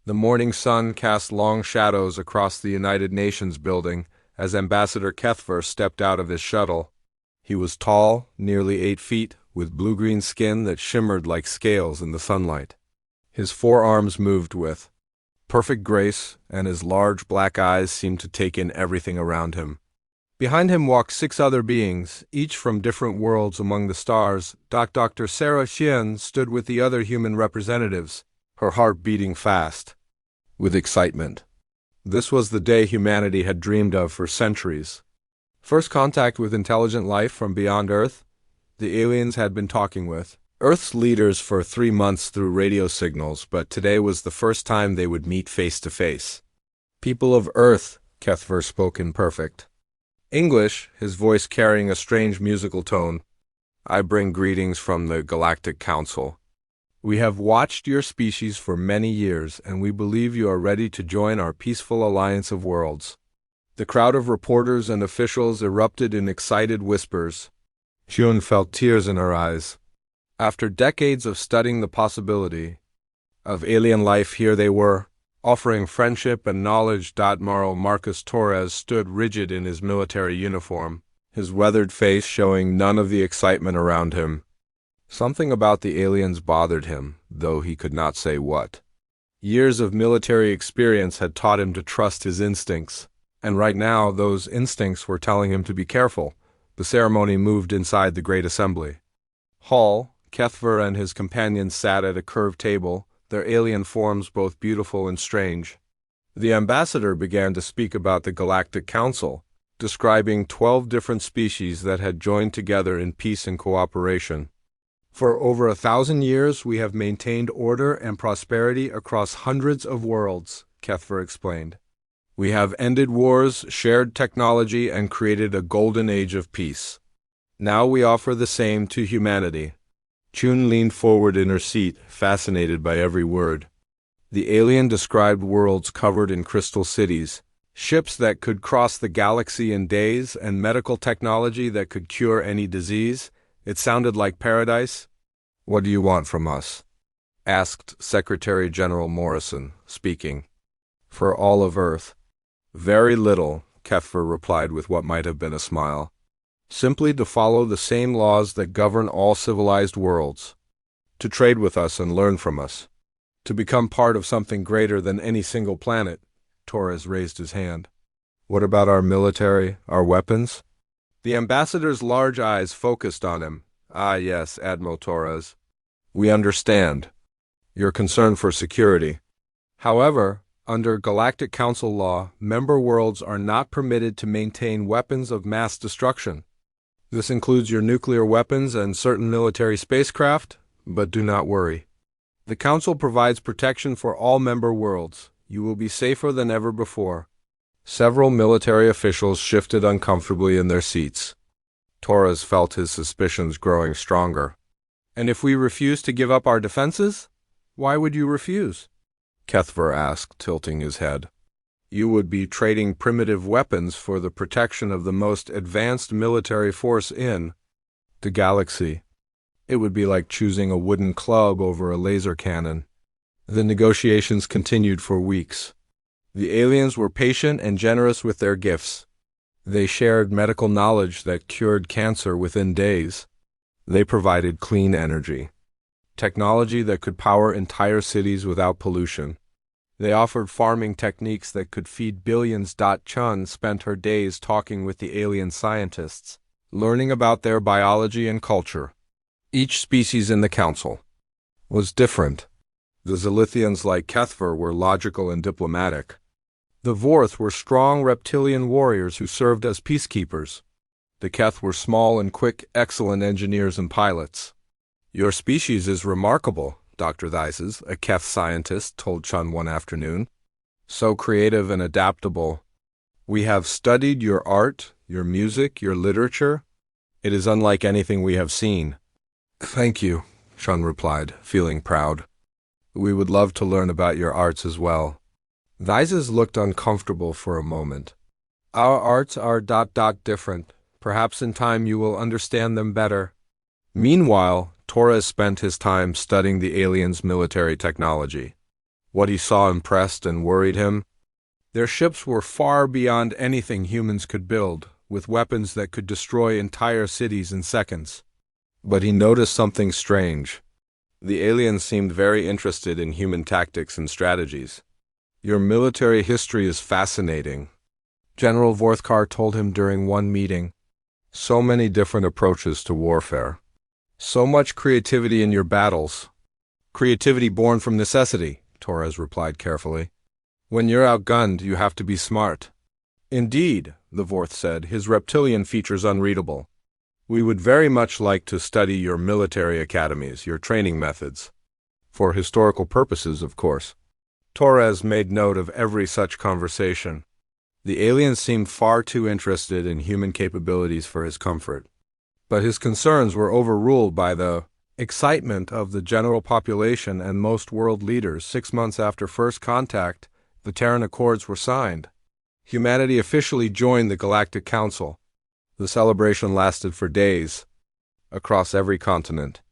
The morning sun cast long shadows across the United Nations building as Ambassador Kethver stepped out of his shuttle. He was tall, nearly 8 feet, with blue-green skin that shimmered like scales in the sunlight. His forearms moved with perfect grace, and his large black eyes seemed to take in everything around him. Behind him walked 6 other beings, each from different worlds among the stars. Dr. Sarah Xian stood with the other human representatives, her heart beating fast with excitement. This was the day humanity had dreamed of for centuries. First contact with intelligent life from beyond Earth, the aliens had been talking with Earth's leaders for 3 months through radio signals, but today was the first time they would meet face to face. People of Earth, Kethver spoke in perfect English, his voice carrying a strange musical tone. I bring greetings from the Galactic Council. We have watched your species for many years, and we believe you are ready to join our peaceful alliance of worlds. The crowd of reporters and officials erupted in excited whispers. June felt tears in her eyes. After decades of studying the possibility of alien life, here they were, offering friendship and knowledge. Admiral Marcus Torres stood rigid in his military uniform, his weathered face showing none of the excitement around him. Something about the aliens bothered him, though he could not say what. Years of military experience had taught him to trust his instincts, and right now those instincts were telling him to be careful. The ceremony moved inside the great assembly hall. Kethver and his companions sat at a curved table, their alien forms both beautiful and strange. The ambassador began to speak about the Galactic Council, describing 12 different species that had joined together in peace and cooperation. For over 1,000 years, we have maintained order and prosperity across hundreds of worlds, Kethver explained. We have ended wars, shared technology, and created a golden age of peace. Now we offer the same to humanity. Chun leaned forward in her seat, fascinated by every word. The alien described worlds covered in crystal cities, ships that could cross the galaxy in days, and medical technology that could cure any disease. It sounded like paradise. What do you want from us? Asked Secretary General Morrison, speaking for all of Earth. Very little, Kethver replied with what might have been a smile. Simply to follow the same laws that govern all civilized worlds. To trade with us and learn from us. To become part of something greater than any single planet. Torres raised his hand. What about our military, our weapons? The ambassador's large eyes focused on him. Ah yes, Admiral Torres. We understand your concern for security. However, under Galactic Council law, member worlds are not permitted to maintain weapons of mass destruction. This includes your nuclear weapons and certain military spacecraft, but do not worry. The Council provides protection for all member worlds. You will be safer than ever before. Several military officials shifted uncomfortably in their seats. Torres felt his suspicions growing stronger. And if we refuse to give up our defenses? Why would you refuse? Kethver asked, tilting his head. You would be trading primitive weapons for the protection of the most advanced military force in the galaxy. It would be like choosing a wooden club over a laser cannon. The negotiations continued for weeks. The aliens were patient and generous with their gifts. They shared medical knowledge that cured cancer within days. They provided clean energy, technology that could power entire cities without pollution. They offered farming techniques that could feed billions. Chun spent her days talking with the alien scientists, learning about their biology and culture. Each species in the council was different. The Zilithians, like Kethver, were logical and diplomatic. The Vorth were strong reptilian warriors who served as peacekeepers. The Keth were small and quick, excellent engineers and pilots. Your species is remarkable, Dr. Theises, a Keth scientist, told Chun one afternoon. So creative and adaptable. We have studied your art, your music, your literature. It is unlike anything we have seen. Thank you, Chun replied, feeling proud. We would love to learn about your arts as well. Theises looked uncomfortable for a moment. Our arts are different. Perhaps in time you will understand them better. Meanwhile, Torres spent his time studying the aliens' military technology. What he saw impressed and worried him. Their ships were far beyond anything humans could build, with weapons that could destroy entire cities in seconds. But he noticed something strange. The aliens seemed very interested in human tactics and strategies. "Your military history is fascinating," General Vorthkar told him during one meeting. "So many different approaches to warfare. So much creativity in your battles." "Creativity born from necessity," Torres replied carefully. "When you're outgunned, you have to be smart." "Indeed," the Vorth said, his reptilian features unreadable. "We would very much like to study your military academies, your training methods. For historical purposes, of course." Torres made note of every such conversation. The aliens seemed far too interested in human capabilities for his comfort. But his concerns were overruled by the excitement of the general population and most world leaders. 6 months after first contact, the Terran Accords were signed. Humanity officially joined the Galactic Council. The celebration lasted for days, across every continent.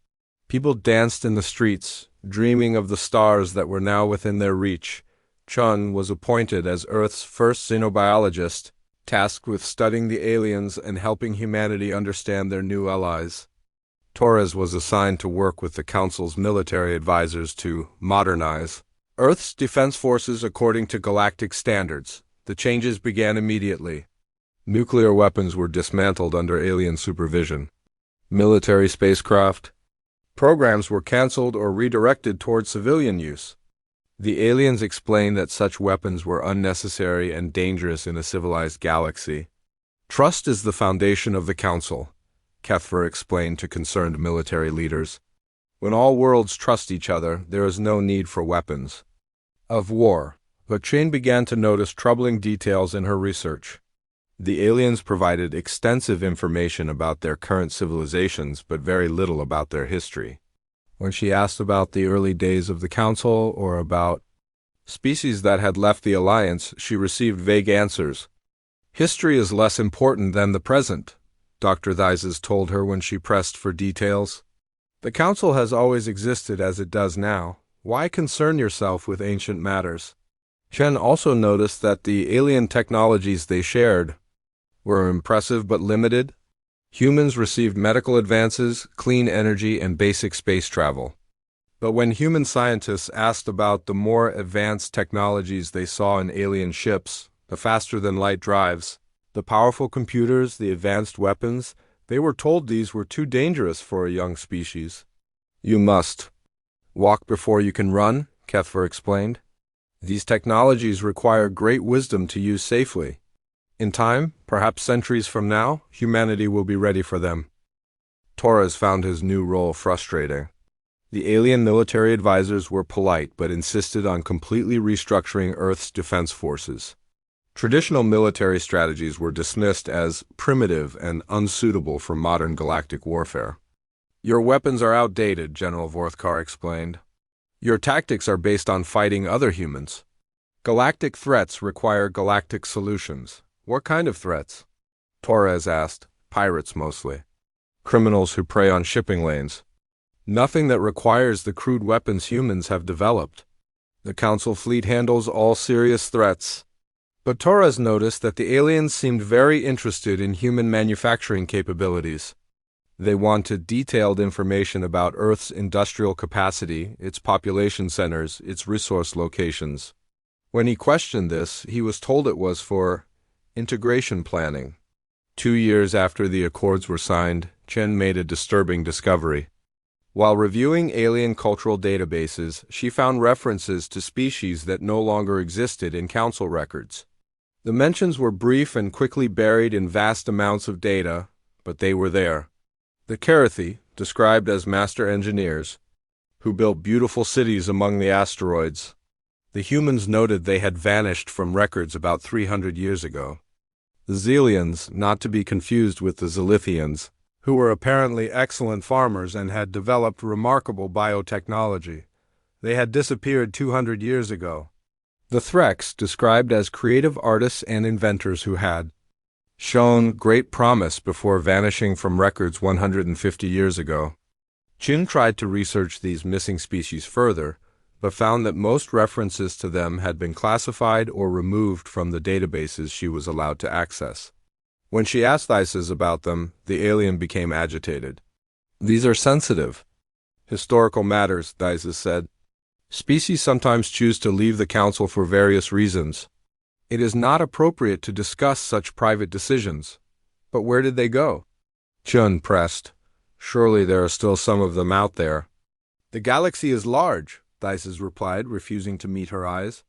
People danced in the streets, dreaming of the stars that were now within their reach. Chun was appointed as Earth's first xenobiologist, tasked with studying the aliens and helping humanity understand their new allies. Torres was assigned to work with the Council's military advisors to modernize Earth's defense forces according to galactic standards. The changes began immediately. Nuclear weapons were dismantled under alien supervision. Military spacecraft programs were canceled or redirected toward civilian use. The aliens explained that such weapons were unnecessary and dangerous in a civilized galaxy. "Trust is the foundation of the Council," Kethver explained to concerned military leaders. "When all worlds trust each other, there is no need for weapons of war." But Chin began to notice troubling details in her research. The aliens provided extensive information about their current civilizations, but very little about their history. When she asked about the early days of the Council or about species that had left the Alliance, she received vague answers. "History is less important than the present," Dr. Theises told her when she pressed for details. "The Council has always existed as it does now. Why concern yourself with ancient matters?" Chen also noticed that the alien technologies they shared were impressive but limited. Humans received medical advances, clean energy, and basic space travel. But when human scientists asked about the more advanced technologies they saw in alien ships, the faster-than-light drives, the powerful computers, the advanced weapons, they were told these were too dangerous for a young species. "You must walk before you can run," Kethver explained. "These technologies require great wisdom to use safely. In time, perhaps centuries from now, humanity will be ready for them." Torres found his new role frustrating. The alien military advisors were polite but insisted on completely restructuring Earth's defense forces. Traditional military strategies were dismissed as primitive and unsuitable for modern galactic warfare. "Your weapons are outdated," General Vorthkar explained. "Your tactics are based on fighting other humans. Galactic threats require galactic solutions." "What kind of threats?" Torres asked. "Pirates mostly. Criminals who prey on shipping lanes. Nothing that requires the crude weapons humans have developed. The Council fleet handles all serious threats." But Torres noticed that the aliens seemed very interested in human manufacturing capabilities. They wanted detailed information about Earth's industrial capacity, its population centers, its resource locations. When he questioned this, he was told it was for integration planning. 2 years after the Accords were signed, Chen made a disturbing discovery. While reviewing alien cultural databases, she found references to species that no longer existed in Council records. The mentions were brief and quickly buried in vast amounts of data, but they were there. The Karathi, described as master engineers, who built beautiful cities among the asteroids. The humans noted they had vanished from records about 300 years ago. The Zelians, not to be confused with the Zilithians, who were apparently excellent farmers and had developed remarkable biotechnology. They had disappeared 200 years ago. The Threks, described as creative artists and inventors who had shown great promise before vanishing from records 150 years ago. Chin tried to research these missing species further, but found that most references to them had been classified or removed from the databases she was allowed to access. When she asked Isis about them, the alien became agitated. "These are sensitive, historical matters," Isis said. "Species sometimes choose to leave the Council for various reasons. It is not appropriate to discuss such private decisions." "But where did they go?" Chun pressed. "Surely there are still some of them out there." "The galaxy is large," Isis replied, refusing to meet her eyes.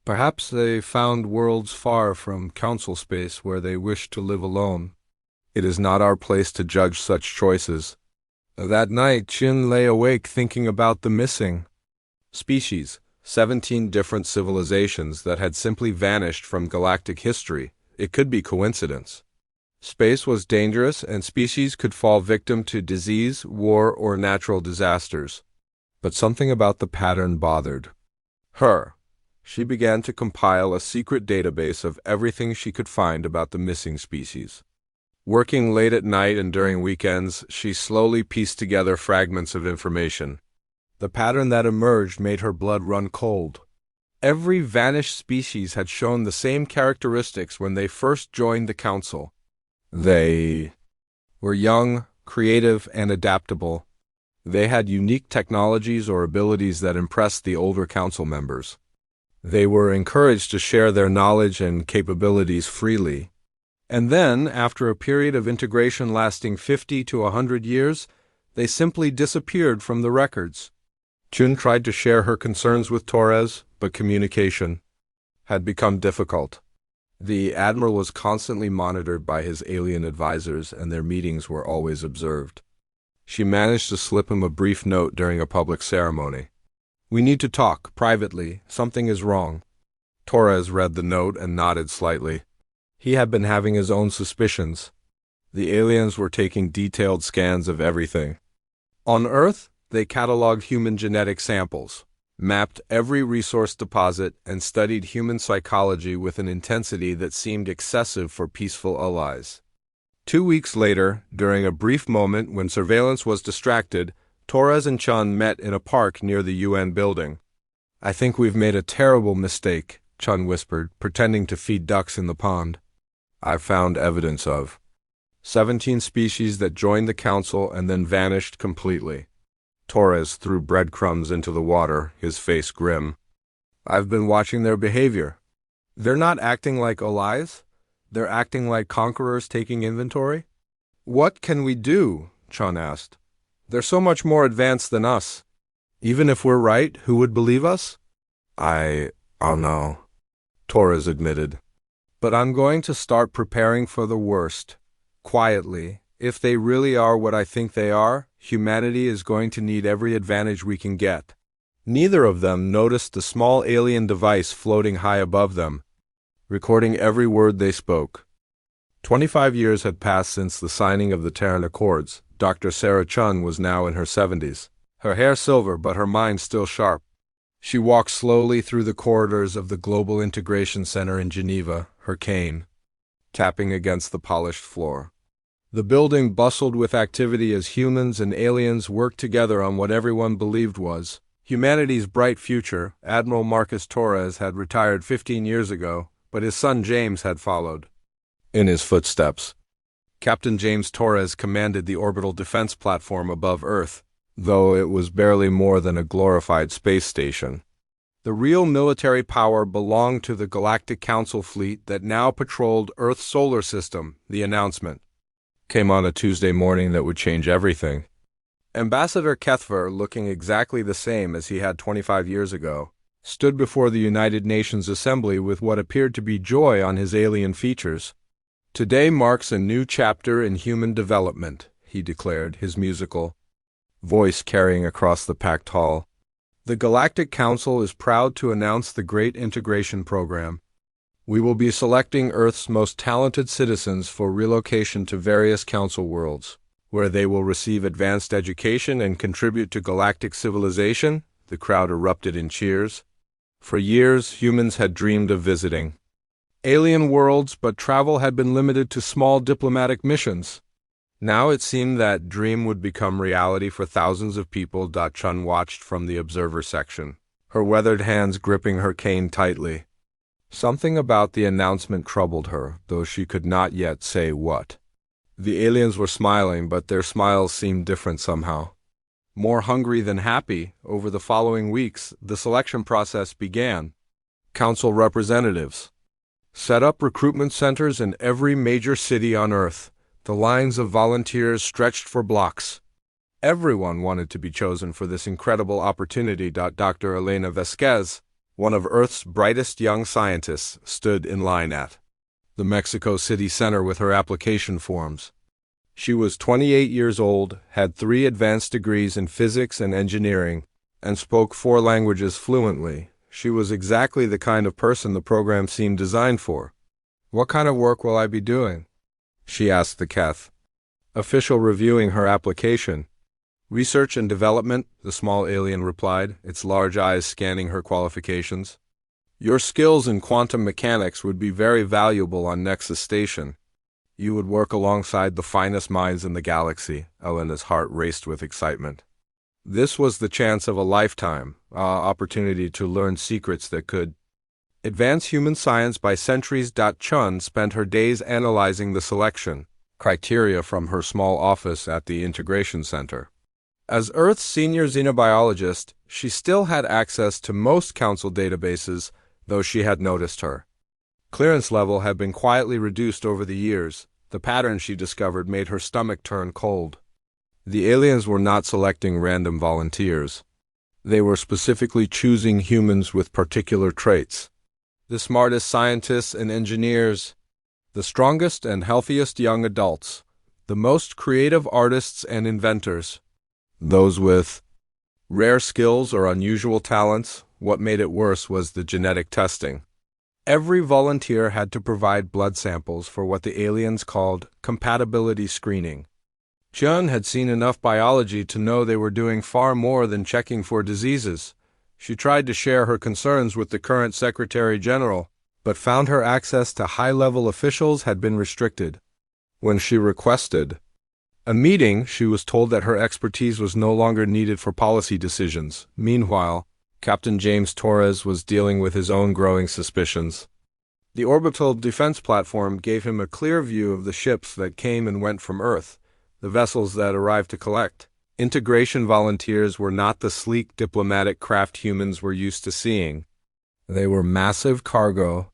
"Perhaps they found worlds far from Council space where they wish to live alone. It is not our place to judge such choices." That night, Chin lay awake thinking about the missing species, 17 different civilizations that had simply vanished from galactic history. It could be coincidence. Space was dangerous, and species could fall victim to disease, war, or natural disasters. But something about the pattern bothered her. She began to compile a secret database of everything she could find about the missing species. Working late at night and during weekends, she slowly pieced together fragments of information. The pattern that emerged made her blood run cold. Every vanished species had shown the same characteristics when they first joined the Council. They were young, creative, and adaptable. They had unique technologies or abilities that impressed the older Council members. They were encouraged to share their knowledge and capabilities freely. And then, after a period of integration lasting 50 to 100 years, they simply disappeared from the records. Chun tried to share her concerns with Torres, but communication had become difficult. The Admiral was constantly monitored by his alien advisors, and their meetings were always observed. She managed to slip him a brief note during a public ceremony. "We need to talk, privately. Something is wrong." Torres read the note and nodded slightly. He had been having his own suspicions. The aliens were taking detailed scans of everything. On Earth, they cataloged human genetic samples, mapped every resource deposit, and studied human psychology with an intensity that seemed excessive for peaceful allies. 2 weeks later, during a brief moment when surveillance was distracted, Torres and Chun met in a park near the UN building. "I think we've made a terrible mistake," Chun whispered, pretending to feed ducks in the pond. "I've found evidence of 17 species that joined the Council and then vanished completely." Torres threw breadcrumbs into the water, his face grim. "I've been watching their behavior. They're not acting like allies. They're acting like conquerors taking inventory." "What can we do?" Chun asked. "They're so much more advanced than us. Even if we're right, who would believe us?" I don't know," Torres admitted. "But I'm going to start preparing for the worst. Quietly. If they really are what I think they are, humanity is going to need every advantage we can get." Neither of them noticed the small alien device floating high above them, recording every word they spoke. 25 years had passed since the signing of the Terran Accords. Dr. Sarah Chun was now in her 70s, her hair silver but her mind still sharp. She walked slowly through the corridors of the Global Integration Center in Geneva, her cane tapping against the polished floor. The building bustled with activity as humans and aliens worked together on what everyone believed was humanity's bright future. Admiral Marcus Torres had retired 15 years ago, but his son James had followed in his footsteps. Captain James Torres commanded the orbital defense platform above Earth, though it was barely more than a glorified space station. The real military power belonged to the Galactic Council fleet that now patrolled Earth's solar system. The announcement came on a Tuesday morning that would change everything. Ambassador Kethver, looking exactly the same as he had 25 years ago, stood before the United Nations Assembly with what appeared to be joy on his alien features. "Today marks a new chapter in human development," he declared, his musical voice carrying across the packed hall. "The Galactic Council is proud to announce the Great Integration Program. We will be selecting Earth's most talented citizens for relocation to various Council worlds, where they will receive advanced education and contribute to galactic civilization." The crowd erupted in cheers. For years, humans had dreamed of visiting alien worlds, but travel had been limited to small diplomatic missions. Now it seemed that dream would become reality for thousands of people. Chun watched from the observer section, her weathered hands gripping her cane tightly. Something about the announcement troubled her, though she could not yet say what. The aliens were smiling, but their smiles seemed different somehow. More hungry than happy, over the following weeks, the selection process began. Council representatives set up recruitment centers in every major city on Earth. The lines of volunteers stretched for blocks. Everyone wanted to be chosen for this incredible opportunity. Dr. Elena Vasquez, one of Earth's brightest young scientists, stood in line at the Mexico City Center with her application forms. She was 28 years old, had 3 advanced degrees in physics and engineering, and spoke 4 languages fluently. She was exactly the kind of person the program seemed designed for. "What kind of work will I be doing?" she asked the Keth official reviewing her application. "Research and development," the small alien replied, its large eyes scanning her qualifications. "Your skills in quantum mechanics would be very valuable on Nexus Station. You would work alongside the finest minds in the galaxy." Elena's heart raced with excitement. This was the chance of a lifetime, opportunity to learn secrets that could advance human science by centuries. Chun spent her days analyzing the selection criteria from her small office at the Integration Center. As Earth's senior xenobiologist, she still had access to most Council databases, though she had noticed her clearance level had been quietly reduced over the years. The pattern she discovered made her stomach turn cold. The aliens were not selecting random volunteers. They were specifically choosing humans with particular traits. The smartest scientists and engineers, the strongest and healthiest young adults, the most creative artists and inventors, those with rare skills or unusual talents. What made it worse was the genetic testing. Every volunteer had to provide blood samples for what the aliens called compatibility screening. Chun had seen enough biology to know they were doing far more than checking for diseases. She tried to share her concerns with the current Secretary General, but found her access to high-level officials had been restricted. When she requested a meeting, she was told that her expertise was no longer needed for policy decisions. Meanwhile, Captain James Torres was dealing with his own growing suspicions. The orbital defense platform gave him a clear view of the ships that came and went from Earth, the vessels that arrived to collect. Integration volunteers were not the sleek diplomatic craft humans were used to seeing. They were massive cargo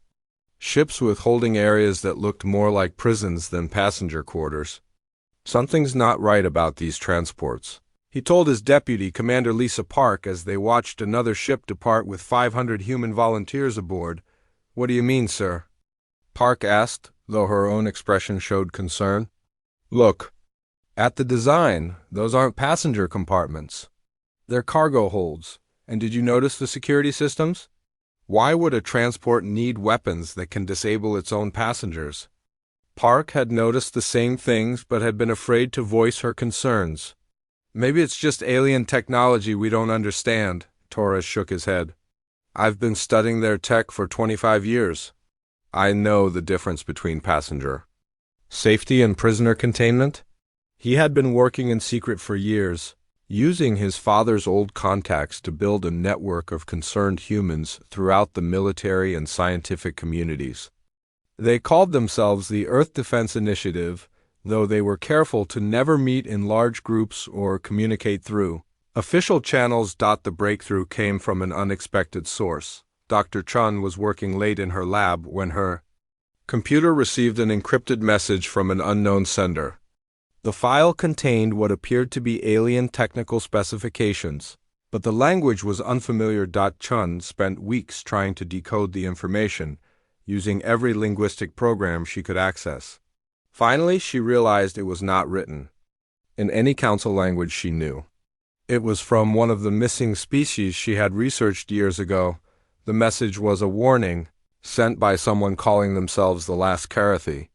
ships with holding areas that looked more like prisons than passenger quarters. "Something's not right about these transports," he told his deputy, Commander Lisa Park, as they watched another ship depart with 500 human volunteers aboard. "What do you mean, sir?" Park asked, though her own expression showed concern. "Look at the design. Those aren't passenger compartments. They're cargo holds. And did you notice the security systems? Why would a transport need weapons that can disable its own passengers?" Park had noticed the same things but had been afraid to voice her concerns. "Maybe it's just alien technology we don't understand," Torres shook his head. "I've been studying their tech for 25 years. I know the difference between passenger safety and prisoner containment." He had been working in secret for years, using his father's old contacts to build a network of concerned humans throughout the military and scientific communities. They called themselves the Earth Defense Initiative, though they were careful to never meet in large groups or communicate through official channels. The breakthrough came from an unexpected source. Dr. Chun was working late in her lab when her computer received an encrypted message from an unknown sender. The file contained what appeared to be alien technical specifications, but the language was unfamiliar. Chun spent weeks trying to decode the information, using every linguistic program she could access. Finally, she realized it was not written in any council language she knew. It was from one of the missing species she had researched years ago. The message was a warning, sent by someone calling themselves the Last Carathi.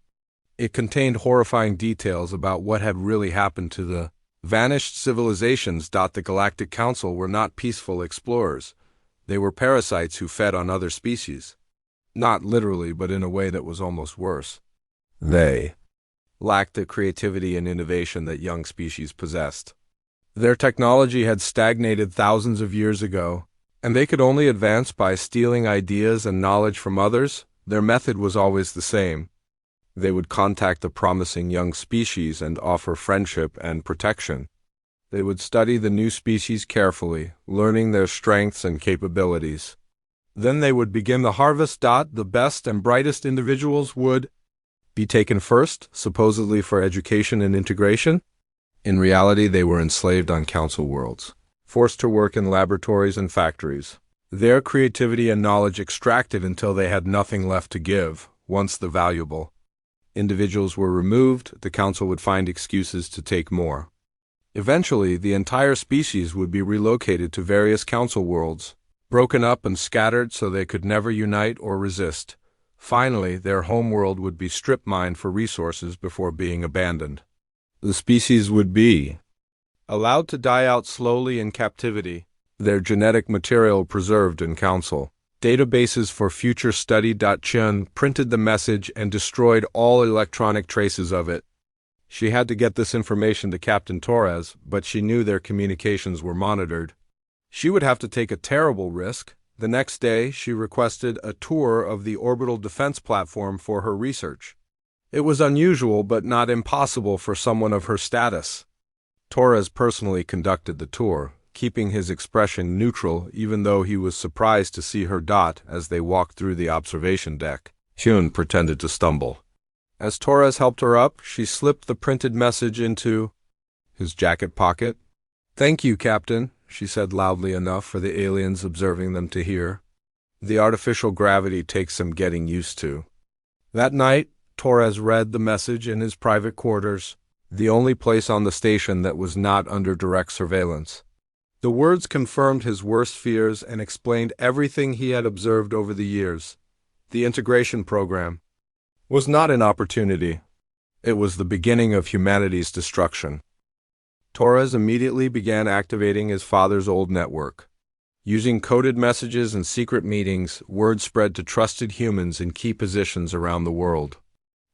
It contained horrifying details about what had really happened to the vanished civilizations. The Galactic Council were not peaceful explorers. They were parasites who fed on other species. Not literally, but in a way that was almost worse. They lacked the creativity and innovation that young species possessed. Their technology had stagnated thousands of years ago, And they could only advance by stealing ideas and knowledge from others. Their method was always the same. They would contact the promising young species and offer friendship and protection. They would study the new species carefully, learning their strengths and capabilities. Then they would begin the harvest. The best and brightest individuals would be taken first, supposedly for education and integration. In reality, they were enslaved on council worlds, forced to work in laboratories and factories. Their creativity and knowledge extracted until they had nothing left to give. Once the valuable individuals were removed, the council would find excuses to take more. Eventually, the entire species would be relocated to various council worlds, broken up and scattered so they could never unite or resist. Finally, their homeworld would be strip-mined for resources before being abandoned. The species would be allowed to die out slowly in captivity, their genetic material preserved in council. Databases for future study. Chun printed the message and destroyed all electronic traces of it. She had to get this information to Captain Torres, but she knew their communications were monitored. She would have to take a terrible risk. The next day, she requested a tour of the orbital defense platform for her research. It was unusual but not impossible for someone of her status. Torres personally conducted the tour, keeping his expression neutral even though he was surprised to see her as they walked through the observation deck. Hyun pretended to stumble. As Torres helped her up, she slipped the printed message into his jacket pocket. "Thank you, Captain," she said loudly enough for the aliens observing them to hear. The artificial gravity takes some getting used to. That night, Torres read the message in his private quarters, the only place on the station that was not under direct surveillance. The words confirmed his worst fears and explained everything he had observed over the years. The integration program was not an opportunity. It was the beginning of humanity's destruction. Torres immediately began activating his father's old network. Using coded messages and secret meetings, word spread to trusted humans in key positions around the world.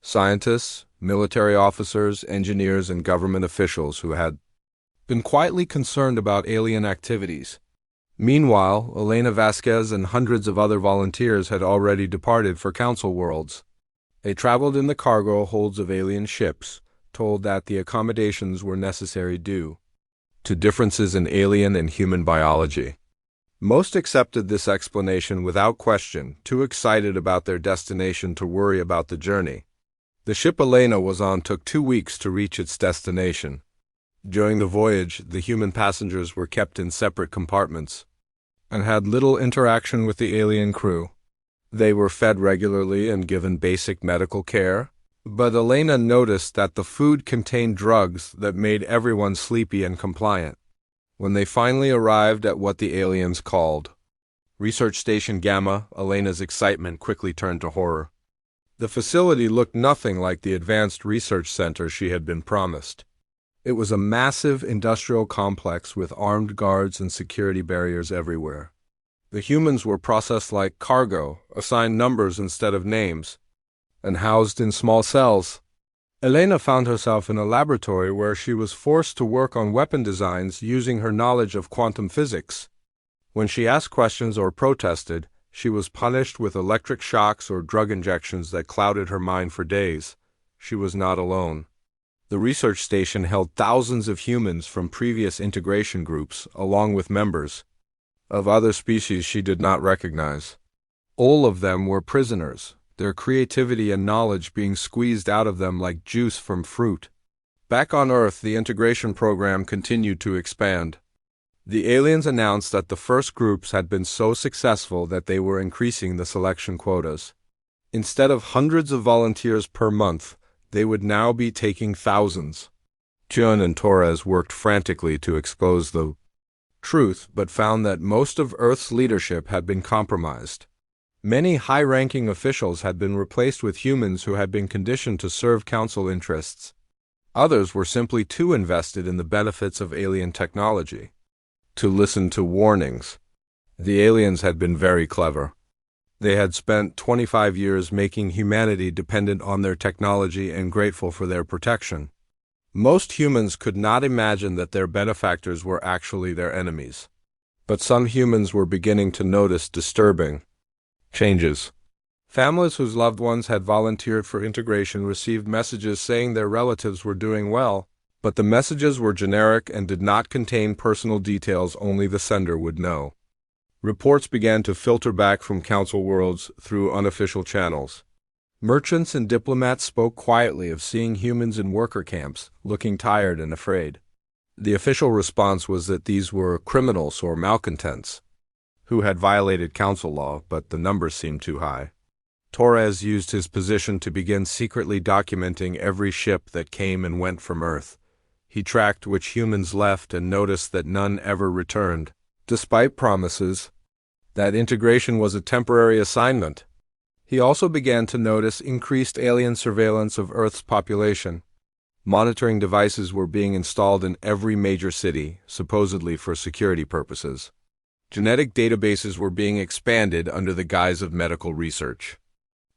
Scientists, military officers, engineers, and government officials who had been quietly concerned about alien activities. Meanwhile, Elena Vasquez and hundreds of other volunteers had already departed for council worlds. They traveled in the cargo holds of alien ships, told that the accommodations were necessary due to differences in alien and human biology. Most accepted this explanation without question, too excited about their destination to worry about the journey. The ship Elena was on took 2 weeks to reach its destination. During the voyage, the human passengers were kept in separate compartments and had little interaction with the alien crew. They were fed regularly and given basic medical care, but Elena noticed that the food contained drugs that made everyone sleepy and compliant. When they finally arrived at what the aliens called Research Station Gamma, Elena's excitement quickly turned to horror. The facility looked nothing like the advanced research center she had been promised. It was a massive industrial complex with armed guards and security barriers everywhere. The humans were processed like cargo, assigned numbers instead of names, and housed in small cells. Elena found herself in a laboratory where she was forced to work on weapon designs using her knowledge of quantum physics. When she asked questions or protested, she was punished with electric shocks or drug injections that clouded her mind for days. She was not alone. The research station held thousands of humans from previous integration groups, along with members of other species she did not recognize. All of them were prisoners, their creativity and knowledge being squeezed out of them like juice from fruit. Back on Earth, the integration program continued to expand. The aliens announced that the first groups had been so successful that they were increasing the selection quotas. Instead of hundreds of volunteers per month, they would now be taking thousands. Chun and Torres worked frantically to expose the truth, but found that most of Earth's leadership had been compromised. Many high-ranking officials had been replaced with humans who had been conditioned to serve council interests. Others were simply too invested in the benefits of alien technology to listen to warnings. The aliens had been very clever. They had spent 25 years making humanity dependent on their technology and grateful for their protection. Most humans could not imagine that their benefactors were actually their enemies. But some humans were beginning to notice disturbing changes. Families whose loved ones had volunteered for integration received messages saying their relatives were doing well, but the messages were generic and did not contain personal details only the sender would know. Reports began to filter back from Council worlds through unofficial channels. Merchants and diplomats spoke quietly of seeing humans in worker camps, looking tired and afraid. The official response was that these were criminals or malcontents who had violated Council law, but the numbers seemed too high. Torres used his position to begin secretly documenting every ship that came and went from Earth. He tracked which humans left and noticed that none ever returned, despite promises that integration was a temporary assignment. He also began to notice increased alien surveillance of Earth's population. Monitoring devices were being installed in every major city, supposedly for security purposes. Genetic databases were being expanded under the guise of medical research.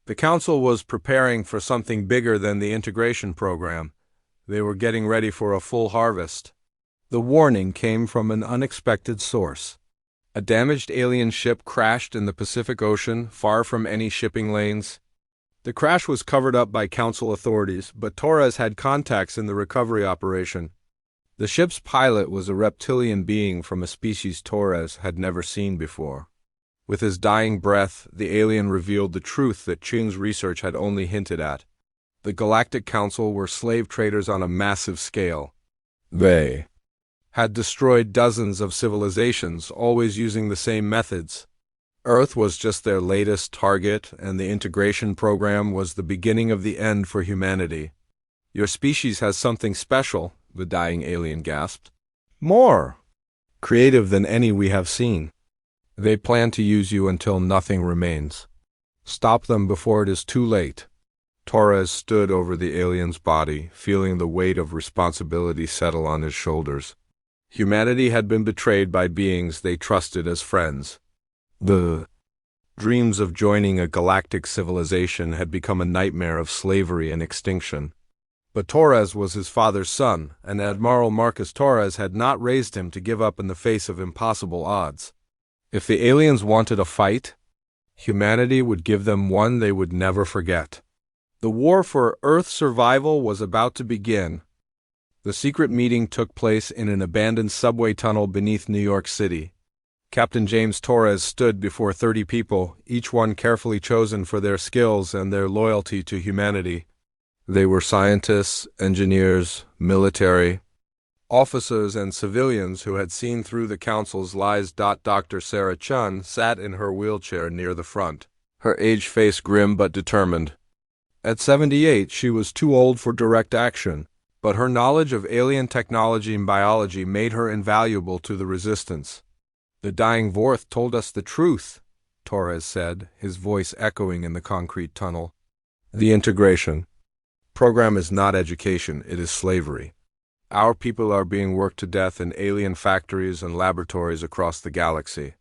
The Council was preparing for something bigger than the integration program. They were getting ready for a full harvest. The warning came from an unexpected source. A damaged alien ship crashed in the Pacific Ocean, far from any shipping lanes. The crash was covered up by Council authorities, but Torres had contacts in the recovery operation. The ship's pilot was a reptilian being from a species Torres had never seen before. With his dying breath, the alien revealed the truth that Ching's research had only hinted at. The Galactic Council were slave traders on a massive scale. They had destroyed dozens of civilizations, always using the same methods. Earth was just their latest target, and the integration program was the beginning of the end for humanity. "Your species has something special," the dying alien gasped. "More creative than any we have seen. They plan to use you until nothing remains. Stop them before it is too late." Torres stood over the alien's body, feeling the weight of responsibility settle on his shoulders. Humanity had been betrayed by beings they trusted as friends. The dreams of joining a galactic civilization had become a nightmare of slavery and extinction. But Torres was his father's son, and Admiral Marcus Torres had not raised him to give up in the face of impossible odds. If the aliens wanted a fight, humanity would give them one they would never forget. The war for Earth survival was about to begin. The secret meeting took place in an abandoned subway tunnel beneath New York City. Captain James Torres stood before 30 people, each one carefully chosen for their skills and their loyalty to humanity. They were scientists, engineers, military, officers, and civilians who had seen through the Council's lies. Dr. Sarah Chun sat in her wheelchair near the front, her aged face grim but determined. At 78, she was too old for direct action, but her knowledge of alien technology and biology made her invaluable to the resistance. "The dying Vorth told us the truth," Torres said, his voice echoing in the concrete tunnel. "The integration program is not education, it is slavery. Our people are being worked to death in alien factories and laboratories across the galaxy."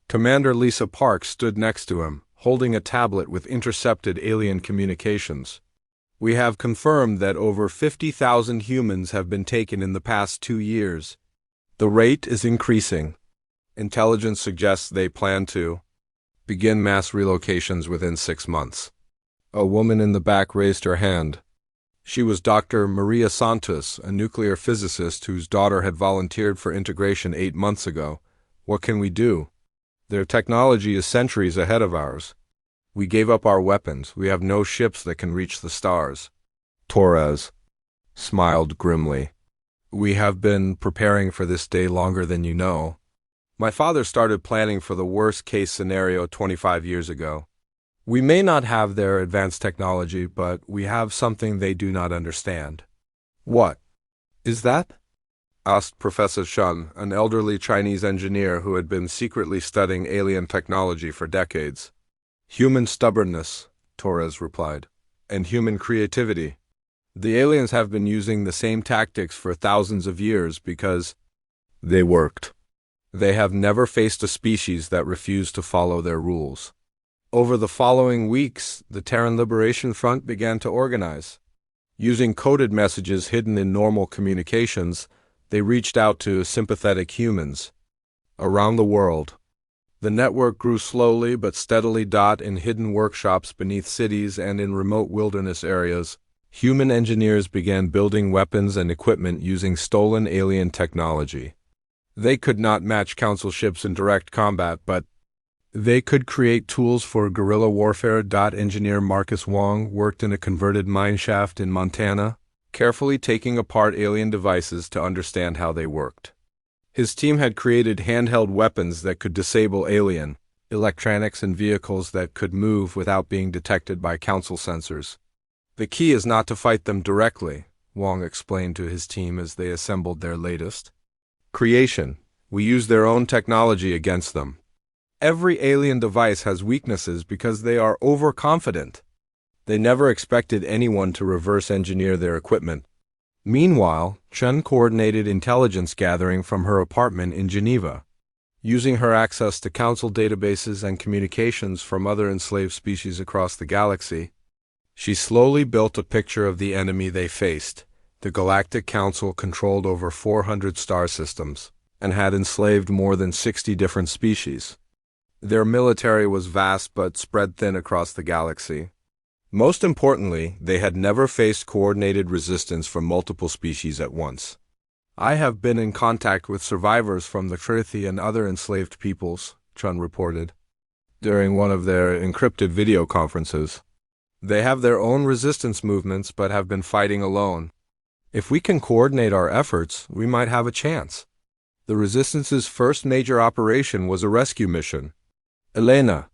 Commander Lisa Park stood next to him, holding a tablet with intercepted alien communications. "We have confirmed that over 50,000 humans have been taken in the past 2 years. The rate is increasing. Intelligence suggests they plan to begin mass relocations within 6 months." A woman in the back raised her hand. She was Dr. Maria Santos, a nuclear physicist whose daughter had volunteered for integration 8 months ago. "What can we do? Their technology is centuries ahead of ours. We gave up our weapons. We have no ships that can reach the stars." Torres smiled grimly. "We have been preparing for this day longer than you know. My father started planning for the worst-case scenario 25 years ago. We may not have their advanced technology, but we have something they do not understand." "What is that?" asked Professor Shun, an elderly Chinese engineer who had been secretly studying alien technology for decades. "Human stubbornness," Torres replied, "and human creativity. The aliens have been using the same tactics for thousands of years because they worked. They have never faced a species that refused to follow their rules." Over the following weeks, the Terran Liberation Front began to organize. Using coded messages hidden in normal communications, they reached out to sympathetic humans. around the world. The network grew slowly but steadily. In hidden workshops beneath cities and in remote wilderness areas, human engineers began building weapons and equipment using stolen alien technology. They could not match Council ships in direct combat, but they could create tools for guerrilla warfare. Engineer Marcus Wong worked in a converted mineshaft in Montana, carefully taking apart alien devices to understand how they worked. His team had created handheld weapons that could disable alien electronics and vehicles that could move without being detected by Council sensors. The key is not to fight them directly, Wong explained to his team as they assembled their latest creation. We use their own technology against them. Every alien device has weaknesses because they are overconfident. They never expected anyone to reverse engineer their equipment. Meanwhile, Chen coordinated intelligence gathering from her apartment in Geneva. Using her access to Council databases and communications from other enslaved species across the galaxy, she slowly built a picture of the enemy they faced. The Galactic Council controlled over 400 star systems and had enslaved more than 60 different species. Their military was vast but spread thin across the galaxy. Most importantly, they had never faced coordinated resistance from multiple species at once. I have been in contact with survivors from the Trithi and other enslaved peoples, Chun reported, during one of their encrypted video conferences. They have their own resistance movements but have been fighting alone. If we can coordinate our efforts, we might have a chance. The Resistance's first major operation was a rescue mission. Elena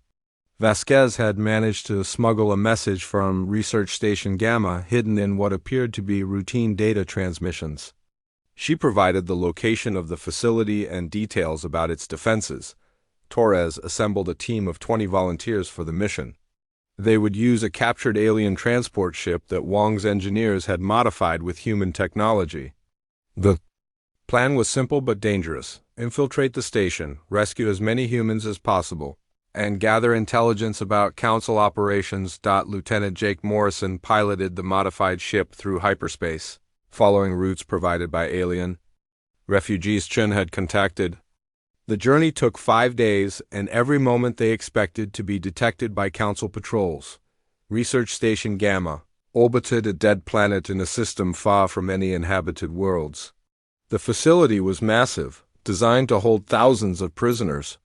Vasquez had managed to smuggle a message from Research Station Gamma hidden in what appeared to be routine data transmissions. She provided the location of the facility and details about its defenses. Torres assembled a team of 20 volunteers for the mission. They would use a captured alien transport ship that Wong's engineers had modified with human technology. The plan was simple but dangerous. Infiltrate the station, rescue as many humans as possible, and gather intelligence about Council operations. Lieutenant Jake Morrison piloted the modified ship through hyperspace, following routes provided by alien refugees Chen had contacted. The journey took 5 days, and every moment they expected to be detected by Council patrols. Research Station Gamma orbited a dead planet in a system far from any inhabited worlds. The facility was massive, designed to hold thousands of prisoners.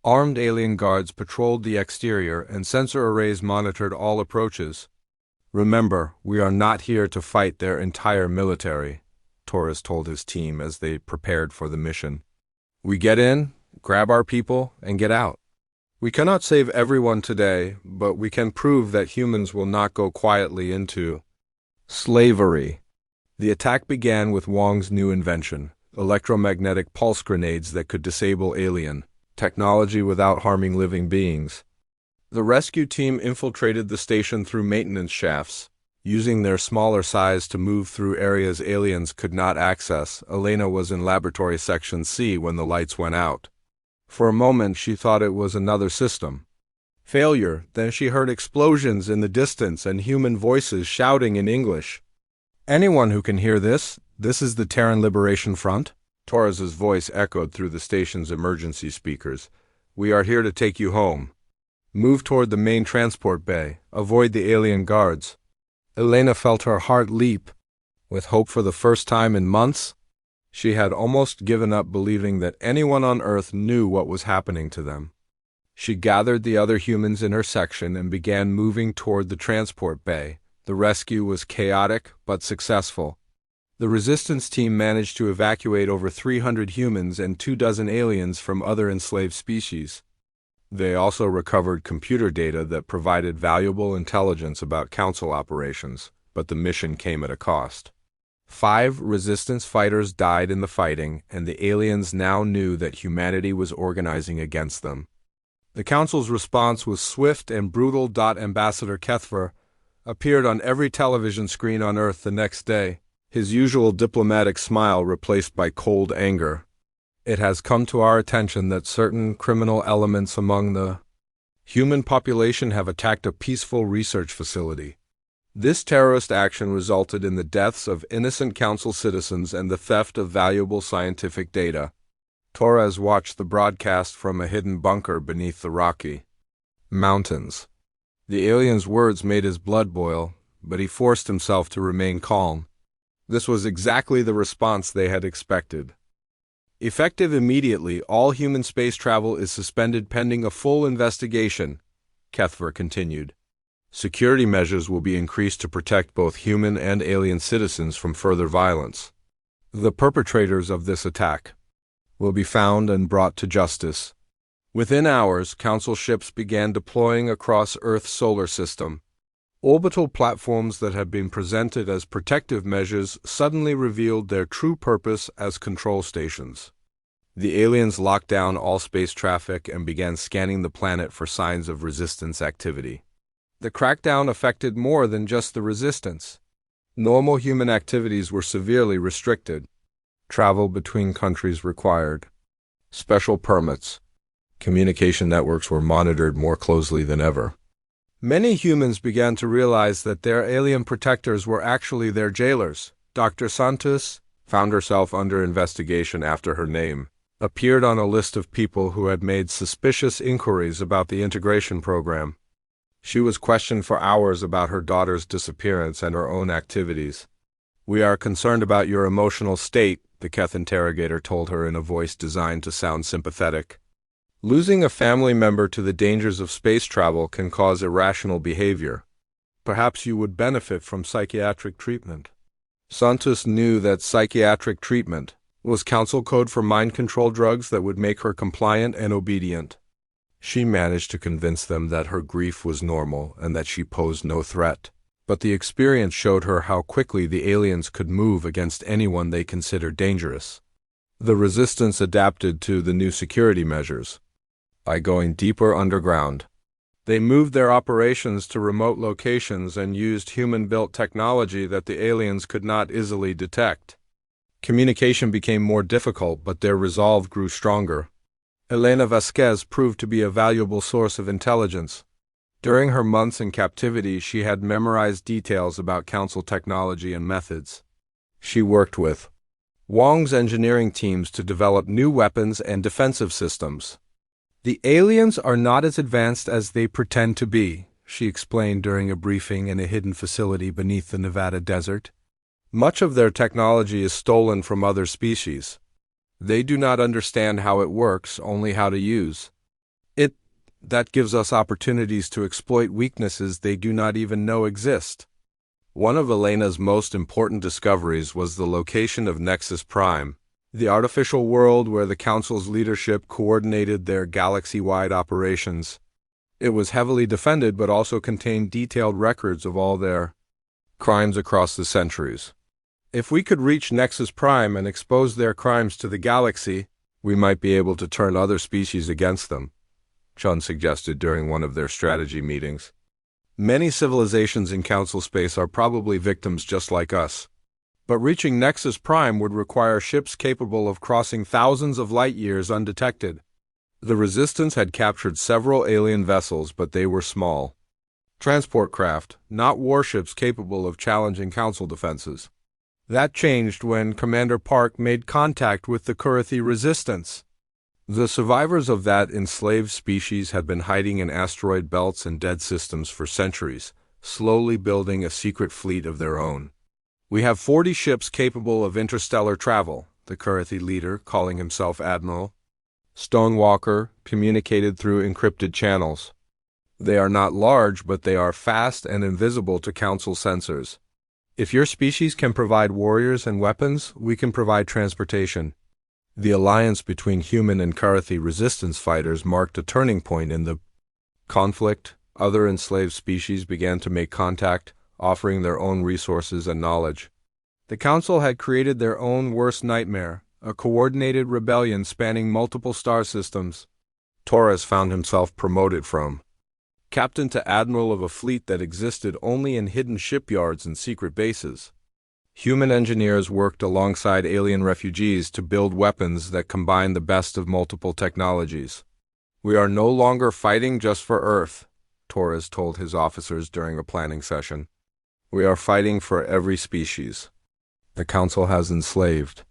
Armed alien guards patrolled the exterior, and sensor arrays monitored all approaches. Remember, we are not here to fight their entire military, Torres told his team as they prepared for the mission. We get in, grab our people, and get out. We cannot save everyone today, but we can prove that humans will not go quietly into slavery. The attack began with Wong's new invention, electromagnetic pulse grenades that could disable alien technology without harming living beings. The rescue team infiltrated the station through maintenance shafts, using their smaller size to move through areas aliens could not access. Elena was in Laboratory Section C when the lights went out. For a moment, she thought it was another system. Failure. Then she heard explosions in the distance and human voices shouting in English. Anyone who can hear this, this is the Terran Liberation Front? Torres's voice echoed through the station's emergency speakers. We are here to take you home. Move toward the main transport bay. Avoid the alien guards. Elena felt her heart leap. With hope for the first time in months, she had almost given up believing that anyone on Earth knew what was happening to them. She gathered the other humans in her section and began moving toward the transport bay. The rescue was chaotic but successful. The resistance team managed to evacuate over 300 humans and 24 aliens from other enslaved species. They also recovered computer data that provided valuable intelligence about Council operations, but the mission came at a cost. 5 resistance fighters died in the fighting, and the aliens now knew that humanity was organizing against them. The Council's response was swift and brutal. Ambassador Kethver appeared on every television screen on Earth the next day, his usual diplomatic smile replaced by cold anger. It has come to our attention that certain criminal elements among the human population have attacked a peaceful research facility. This terrorist action resulted in the deaths of innocent Council citizens and the theft of valuable scientific data. Torres watched the broadcast from a hidden bunker beneath the Rocky Mountains. The alien's words made his blood boil, but he forced himself to remain calm. This was exactly the response they had expected. Effective immediately, all human space travel is suspended pending a full investigation, Kethver continued. Security measures will be increased to protect both human and alien citizens from further violence. The perpetrators of this attack will be found and brought to justice. Within hours, Council ships began deploying across Earth's solar system. Orbital platforms that had been presented as protective measures suddenly revealed their true purpose as control stations. The aliens locked down all space traffic and began scanning the planet for signs of resistance activity. The crackdown affected more than just the resistance. Normal human activities were severely restricted. Travel between countries required special permits. Communication networks were monitored more closely than ever. Many humans began to realize that their alien protectors were actually their jailers. Dr. Santos found herself under investigation after her name appeared on a list of people who had made suspicious inquiries about the integration program. She was questioned for hours about her daughter's disappearance and her own activities. "We are concerned about your emotional state," the Keth interrogator told her in a voice designed to sound sympathetic. "Losing a family member to the dangers of space travel can cause irrational behavior. Perhaps you would benefit from psychiatric treatment." Santos knew that psychiatric treatment was council code for mind control drugs that would make her compliant and obedient. She managed to convince them that her grief was normal and that she posed no threat. But the experience showed her how quickly the aliens could move against anyone they considered dangerous. The resistance adapted to the new security measures by going deeper underground. They moved their operations to remote locations and used human-built technology that the aliens could not easily detect. Communication became more difficult, but their resolve grew stronger. Elena Vasquez proved to be a valuable source of intelligence. During her months in captivity, she had memorized details about Council technology and methods. She worked with Wong's engineering teams to develop new weapons and defensive systems. "The aliens are not as advanced as they pretend to be," she explained during a briefing in a hidden facility beneath the Nevada desert. "Much of their technology is stolen from other species. They do not understand how it works, only how to use it. That gives us opportunities to exploit weaknesses they do not even know exist." One of Elena's most important discoveries was the location of Nexus Prime, the artificial world where the Council's leadership coordinated their galaxy-wide operations. It was heavily defended but also contained detailed records of all their crimes across the centuries. "If we could reach Nexus Prime and expose their crimes to the galaxy, we might be able to turn other species against them," Chun suggested during one of their strategy meetings. "Many civilizations in Council space are probably victims just like us. But reaching Nexus Prime would require ships capable of crossing thousands of light-years undetected. The Resistance had captured several alien vessels, but they were small transport craft, not warships capable of challenging Council defenses. That changed when Commander Park made contact with the Kurethi Resistance. The survivors of that enslaved species had been hiding in asteroid belts and dead systems for centuries, slowly building a secret fleet of their own. "We have 40 ships capable of interstellar travel," the Kurethi leader, calling himself Admiral Stonewalker, communicated through encrypted channels. "They are not large, but they are fast and invisible to Council sensors. If your species can provide warriors and weapons, we can provide transportation." The alliance between human and Kurethi resistance fighters marked a turning point in the conflict. Other enslaved species began to make contact, offering their own resources and knowledge. The Council had created their own worst nightmare, a coordinated rebellion spanning multiple star systems. Torres found himself promoted from captain to admiral of a fleet that existed only in hidden shipyards and secret bases. Human engineers worked alongside alien refugees to build weapons that combined the best of multiple technologies. "We are no longer fighting just for Earth," Torres told his officers during a planning session. "We are fighting for every species the Council has enslaved."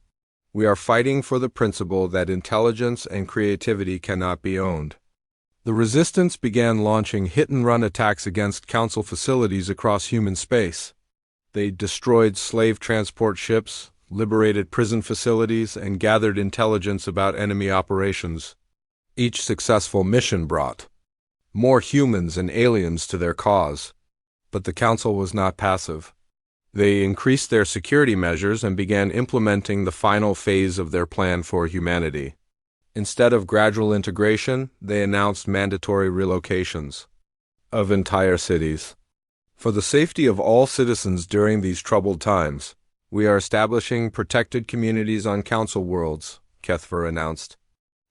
We are fighting for the principle that intelligence and creativity cannot be owned. The Resistance began launching hit-and-run attacks against Council facilities across human space. They destroyed slave transport ships, liberated prison facilities, and gathered intelligence about enemy operations. Each successful mission brought more humans and aliens to their cause. But the Council was not passive. They increased their security measures and began implementing the final phase of their plan for humanity. Instead of gradual integration, they announced mandatory relocations of entire cities. For the safety of all citizens during these troubled times, we are establishing protected communities on Council worlds, Kethver announced.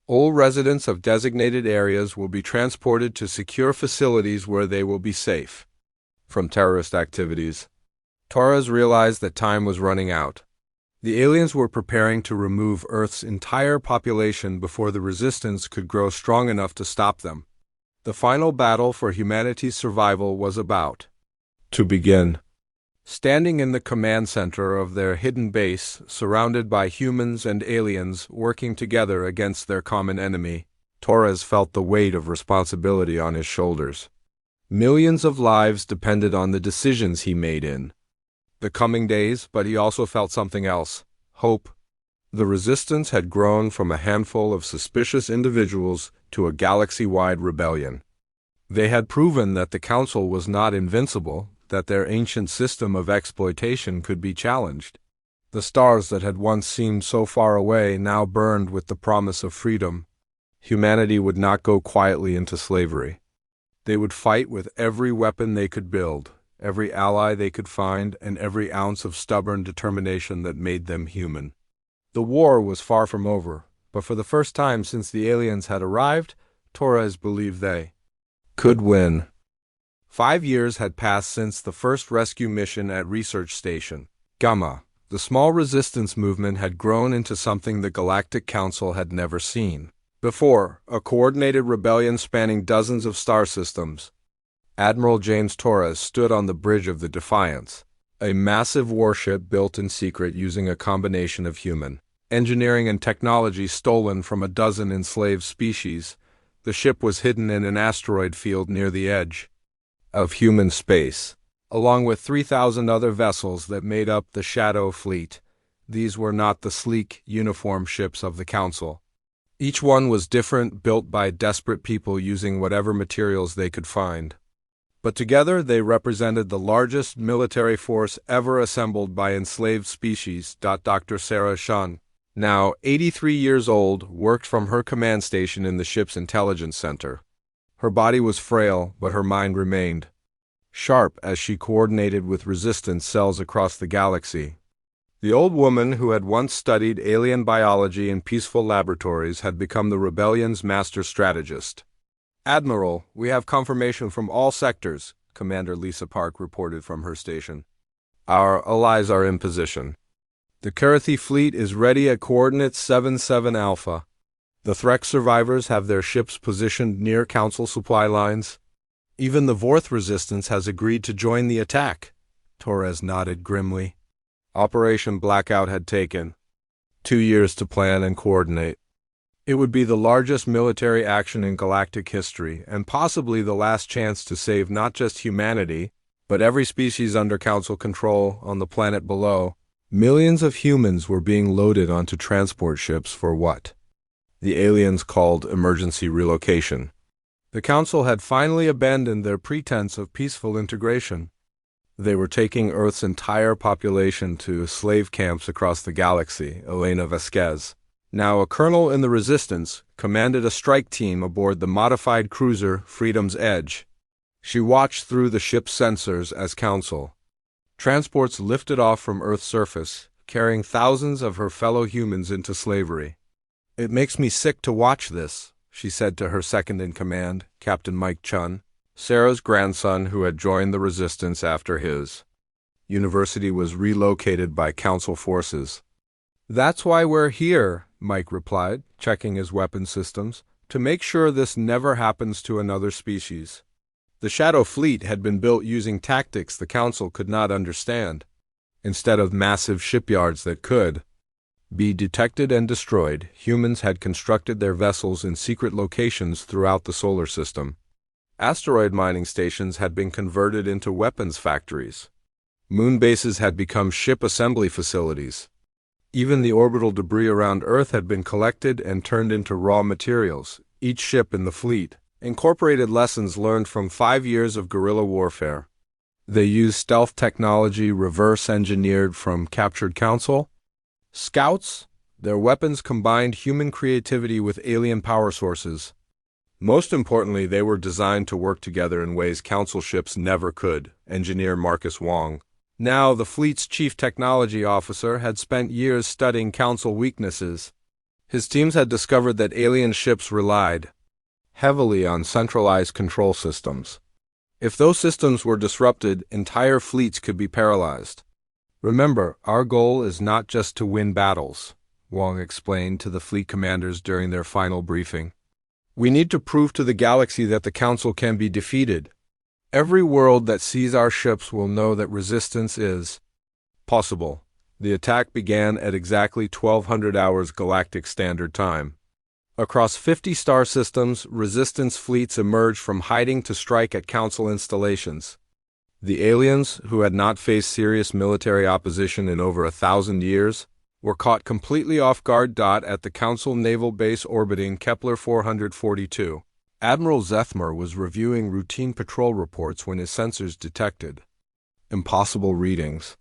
All residents of designated areas will be transported to secure facilities where they will be safe from terrorist activities. Torres realized that time was running out. The aliens were preparing to remove Earth's entire population before the Resistance could grow strong enough to stop them. The final battle for humanity's survival was about to begin. Standing in the command center of their hidden base, surrounded by humans and aliens working together against their common enemy, Torres felt the weight of responsibility on his shoulders. Millions of lives depended on the decisions he made in the coming days, but he also felt something else: hope. The Resistance had grown from a handful of suspicious individuals to a galaxy-wide rebellion. They had proven that the Council was not invincible, that their ancient system of exploitation could be challenged. The stars that had once seemed so far away now burned with the promise of freedom. Humanity would not go quietly into slavery. They would fight with every weapon they could build, every ally they could find, and every ounce of stubborn determination that made them human. The war was far from over, but for the first time since the aliens had arrived, Torres believed they could win. 5 years had passed since the first rescue mission at Research Station Gamma. The small resistance movement had grown into something the Galactic Council had never seen before, a coordinated rebellion spanning dozens of star systems. Admiral James Torres stood on the bridge of the Defiance, a massive warship built in secret using a combination of human engineering and technology stolen from a dozen enslaved species. The ship was hidden in an asteroid field near the edge of human space, along with 3,000 other vessels that made up the Shadow Fleet. These were not the sleek, uniform ships of the Council. Each one was different, built by desperate people using whatever materials they could find. But together they represented the largest military force ever assembled by enslaved species. Dr. Sarah Shun, now 83 years old, worked from her command station in the ship's intelligence center. Her body was frail, but her mind remained sharp as she coordinated with resistance cells across the galaxy. The old woman who had once studied alien biology in peaceful laboratories had become the rebellion's master strategist. "Admiral, we have confirmation from all sectors," Commander Lisa Park reported from her station. "Our allies are in position. The Karathi fleet is ready at coordinates 77 Alpha. The Threk survivors have their ships positioned near Council supply lines. Even the Vorth Resistance has agreed to join the attack." Torres nodded grimly. Operation Blackout had taken 2 years to plan and coordinate. It would be the largest military action in galactic history, and possibly the last chance to save not just humanity, but every species under Council control on the planet below. Millions of humans were being loaded onto transport ships for what the aliens called emergency relocation. The Council had finally abandoned their pretense of peaceful integration. They were taking Earth's entire population to slave camps across the galaxy. Elena Vasquez, now a colonel in the Resistance, commanded a strike team aboard the modified cruiser Freedom's Edge. She watched through the ship's sensors as Council transports lifted off from Earth's surface, carrying thousands of her fellow humans into slavery. "It makes me sick to watch this," she said to her second-in-command, Captain Mike Chun, Sarah's grandson who had joined the Resistance after his university was relocated by Council forces. "That's why we're here," Mike replied, checking his weapon systems, "to make sure this never happens to another species." The Shadow Fleet had been built using tactics the Council could not understand. Instead of massive shipyards that could, be detected and destroyed, humans had constructed their vessels in secret locations throughout the solar system. Asteroid mining stations had been converted into weapons factories. Moon bases had become ship assembly facilities. Even the orbital debris around Earth had been collected and turned into raw materials. Each ship in the fleet incorporated lessons learned from 5 years of guerrilla warfare. They used stealth technology reverse-engineered from captured Council scouts. Their weapons combined human creativity with alien power sources. Most importantly, they were designed to work together in ways Council ships never could. Engineer Marcus Wong, now the fleet's chief technology officer, had spent years studying Council weaknesses. His teams had discovered that alien ships relied heavily on centralized control systems. If those systems were disrupted, entire fleets could be paralyzed. Remember, our goal is not just to win battles, Wong explained to the fleet commanders during their final briefing. We need to prove to the galaxy that the Council can be defeated. Every world that sees our ships will know that resistance is possible. The attack began at exactly 1200 hours Galactic Standard Time. Across 50 star systems, resistance fleets emerged from hiding to strike at Council installations. The aliens, who had not faced serious military opposition in over 1,000 years, were caught completely off guard. At the Council naval base orbiting Kepler 442, Admiral Zethmer was reviewing routine patrol reports when his sensors detected impossible readings.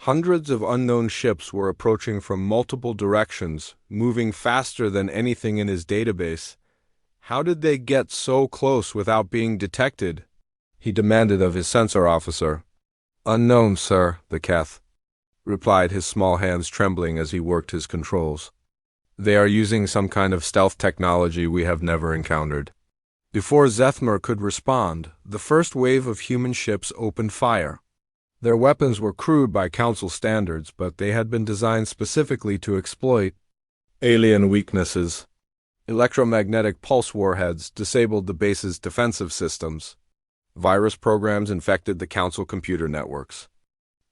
Hundreds of unknown ships were approaching from multiple directions, moving faster than anything in his database. How did they get so close without being detected? He demanded of his sensor officer. Unknown, sir, the Keth replied, his small hands trembling as he worked his controls. They are using some kind of stealth technology we have never encountered. Before Zethmer could respond, the first wave of human ships opened fire. Their weapons were crude by Council standards, but they had been designed specifically to exploit alien weaknesses. Electromagnetic pulse warheads disabled the base's defensive systems. Virus programs infected the Council computer networks.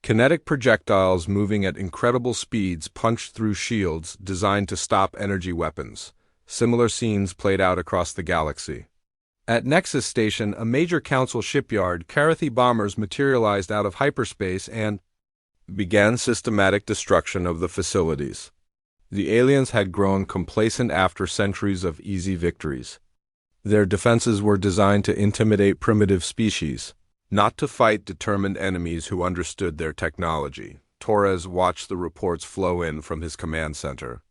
Kinetic projectiles moving at incredible speeds punched through shields designed to stop energy weapons. Similar scenes played out across the galaxy. At Nexus Station, a major Council shipyard, Karathi bombers materialized out of hyperspace and began systematic destruction of the facilities. The aliens had grown complacent after centuries of easy victories. Their defenses were designed to intimidate primitive species, not to fight determined enemies who understood their technology. Torres watched the reports flow in from his command center.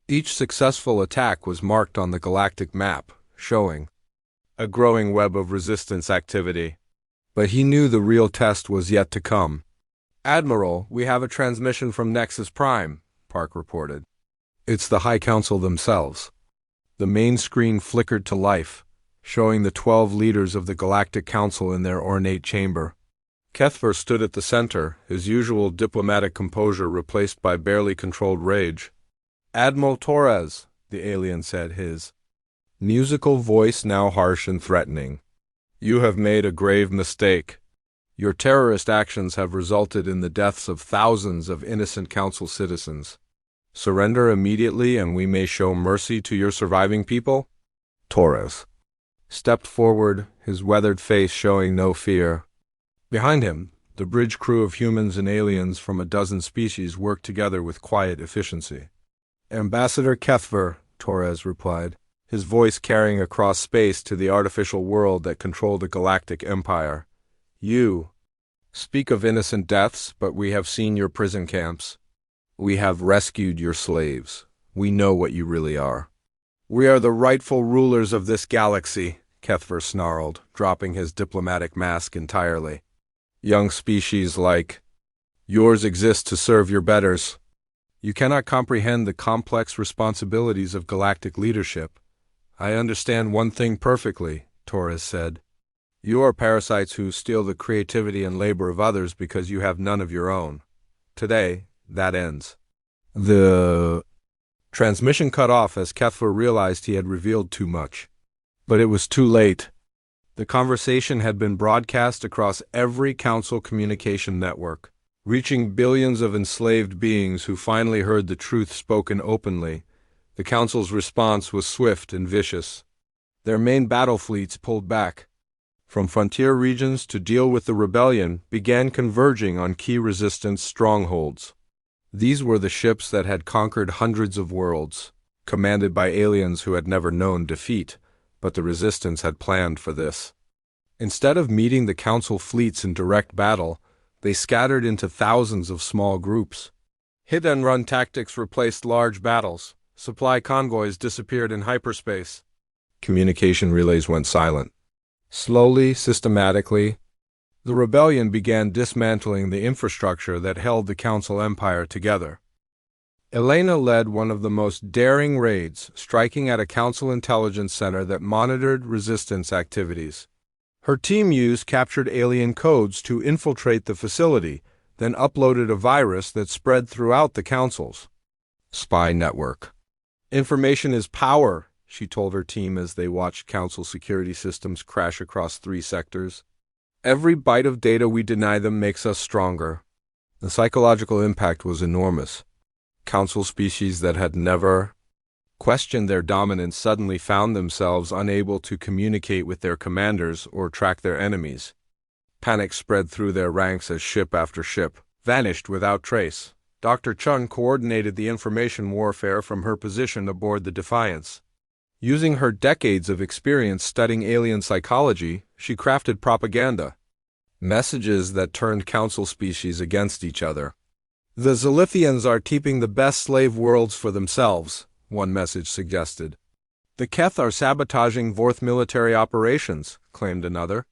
Each successful attack was marked on the galactic map, showing a growing web of resistance activity. But he knew the real test was yet to come. Admiral, we have a transmission from Nexus Prime, Park reported. It's the High Council themselves. The main screen flickered to life, showing the 12 leaders of the Galactic Council in their ornate chamber. Kethver stood at the center, his usual diplomatic composure replaced by barely controlled rage. Admiral Torres, the alien said, his musical voice now harsh and threatening. You have made a grave mistake. Your terrorist actions have resulted in the deaths of thousands of innocent Council citizens. Surrender immediately and we may show mercy to your surviving people? Torres stepped forward, his weathered face showing no fear. Behind him, the bridge crew of humans and aliens from a dozen species worked together with quiet efficiency. Ambassador Kethver, Torres replied, his voice carrying across space to the artificial world that controlled the galactic empire. You speak of innocent deaths, but we have seen your prison camps. We have rescued your slaves. We know what you really are. We are the rightful rulers of this galaxy, Kethver snarled, dropping his diplomatic mask entirely. Young species like yours exist to serve your betters. You cannot comprehend the complex responsibilities of galactic leadership. I understand one thing perfectly, Torres said. You are parasites who steal the creativity and labor of others because you have none of your own. Today, that ends. The transmission cut off as Kethver realized he had revealed too much. But it was too late. The conversation had been broadcast across every Council communication network. Reaching billions of enslaved beings who finally heard the truth spoken openly, the Council's response was swift and vicious. Their main battle fleets pulled back from frontier regions to deal with the rebellion, began converging on key resistance strongholds. These were the ships that had conquered hundreds of worlds, commanded by aliens who had never known defeat, but the resistance had planned for this. Instead of meeting the Council fleets in direct battle, they scattered into thousands of small groups. Hit-and-run tactics replaced large battles. Supply convoys disappeared in hyperspace. Communication relays went silent. Slowly, systematically, the rebellion began dismantling the infrastructure that held the Council Empire together. Elena led one of the most daring raids, striking at a Council intelligence center that monitored resistance activities. Her team used captured alien codes to infiltrate the facility, then uploaded a virus that spread throughout the Council's spy network. "Information is power," she told her team as they watched Council security systems crash across 3 sectors. "Every byte of data we deny them makes us stronger." The psychological impact was enormous. Council species that had never questioned their dominance suddenly found themselves unable to communicate with their commanders or track their enemies. Panic spread through their ranks as ship after ship vanished without trace. Dr. Chung coordinated the information warfare from her position aboard the Defiance. Using her decades of experience studying alien psychology, she crafted propaganda. Messages that turned Council species against each other. "The Zilithians are keeping the best slave worlds for themselves," one message suggested. "The Keth are sabotaging Vorth military operations," claimed another.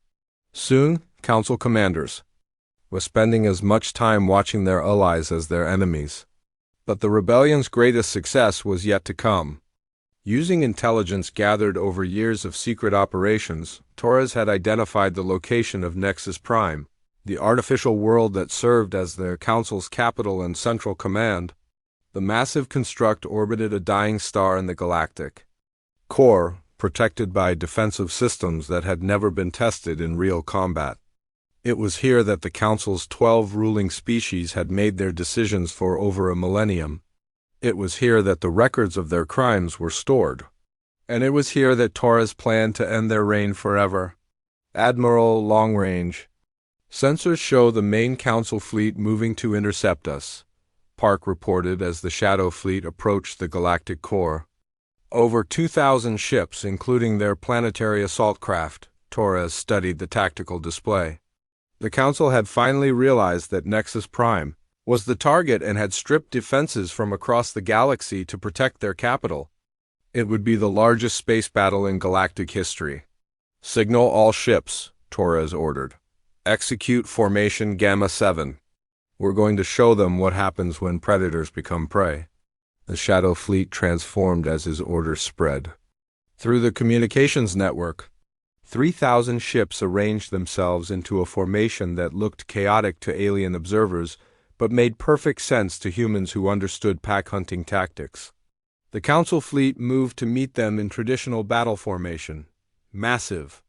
Soon, Council commanders were spending as much time watching their allies as their enemies. But the rebellion's greatest success was yet to come. Using intelligence gathered over years of secret operations, Torres had identified the location of Nexus Prime, the artificial world that served as their Council's capital and central command. The massive construct orbited a dying star in the galactic core, protected by defensive systems that had never been tested in real combat. It was here that the Council's 12 ruling species had made their decisions for over a millennium. It was here that the records of their crimes were stored. And it was here that Torres planned to end their reign forever. Admiral Long Range. "Sensors show the main Council fleet moving to intercept us," Park reported as the Shadow Fleet approached the galactic core. "Over 2,000 ships, including their planetary assault craft," Torres studied the tactical display. The Council had finally realized that Nexus Prime was the target and had stripped defenses from across the galaxy to protect their capital. It would be the largest space battle in galactic history. "Signal all ships," Torres ordered. "Execute Formation Gamma 7. We're going to show them what happens when predators become prey." The Shadow Fleet transformed as his orders spread. Through the communications network, 3,000 ships arranged themselves into a formation that looked chaotic to alien observers, but made perfect sense to humans who understood pack-hunting tactics. The Council fleet moved to meet them in traditional battle formation. Massive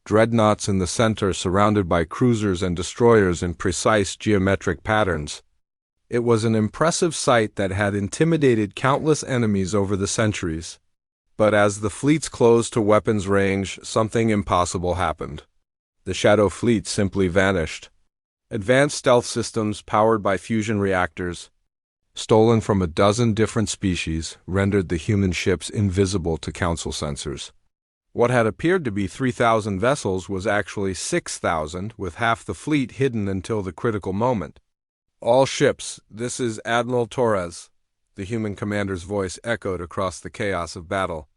dreadnoughts in the center surrounded by cruisers and destroyers in precise geometric patterns. It was an impressive sight that had intimidated countless enemies over the centuries. But as the fleets closed to weapons range, something impossible happened. The Shadow Fleet simply vanished. Advanced stealth systems powered by fusion reactors, stolen from a dozen different species, rendered the human ships invisible to Council sensors. What had appeared to be 3,000 vessels was actually 6,000, with half the fleet hidden until the critical moment. "All ships, this is Admiral Torres," the human commander's voice echoed across the chaos of battle.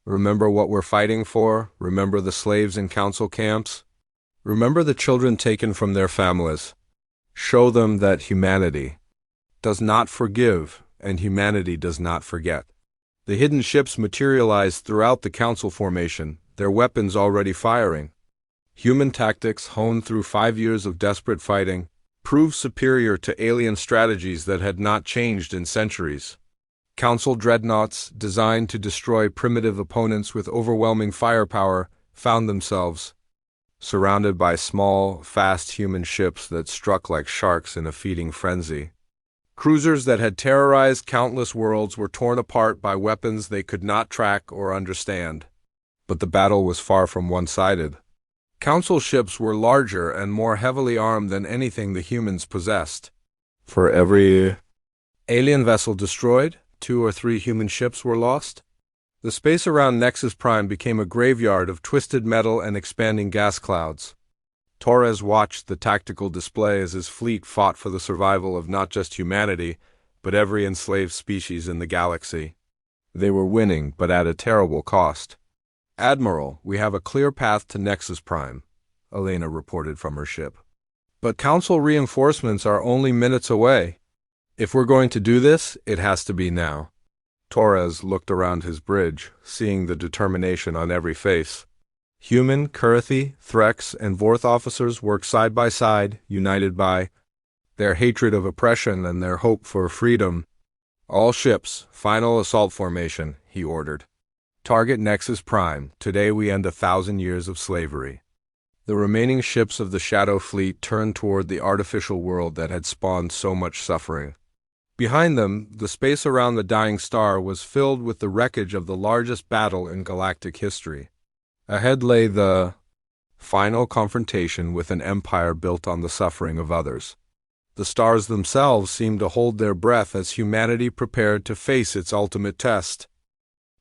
"Remember what we're fighting for? Remember the slaves in Council camps? Remember the children taken from their families. Show them that humanity does not forgive and humanity does not forget." The hidden ships materialized throughout the Council formation, their weapons already firing. Human tactics, honed through 5 years of desperate fighting, proved superior to alien strategies that had not changed in centuries. Council dreadnoughts, designed to destroy primitive opponents with overwhelming firepower, found themselves surrounded by small, fast human ships that struck like sharks in a feeding frenzy. Cruisers that had terrorized countless worlds were torn apart by weapons they could not track or understand. But the battle was far from one-sided. Council ships were larger and more heavily armed than anything the humans possessed. For every alien vessel destroyed, 2 or 3 human ships were lost. The space around Nexus Prime became a graveyard of twisted metal and expanding gas clouds. Torres watched the tactical display as his fleet fought for the survival of not just humanity, but every enslaved species in the galaxy. They were winning, but at a terrible cost. "Admiral, we have a clear path to Nexus Prime," Elena reported from her ship. "But Council reinforcements are only minutes away. If we're going to do this, it has to be now." Torres looked around his bridge, seeing the determination on every face. Human, Kurethi, Threx, and Vorth officers worked side by side, united by their hatred of oppression and their hope for freedom. "All ships, final assault formation," he ordered. "Target Nexus Prime. Today we end 1,000 years of slavery." The remaining ships of the Shadow Fleet turned toward the artificial world that had spawned so much suffering. Behind them, the space around the dying star was filled with the wreckage of the largest battle in galactic history. Ahead lay the final confrontation with an empire built on the suffering of others. The stars themselves seemed to hold their breath as humanity prepared to face its ultimate test.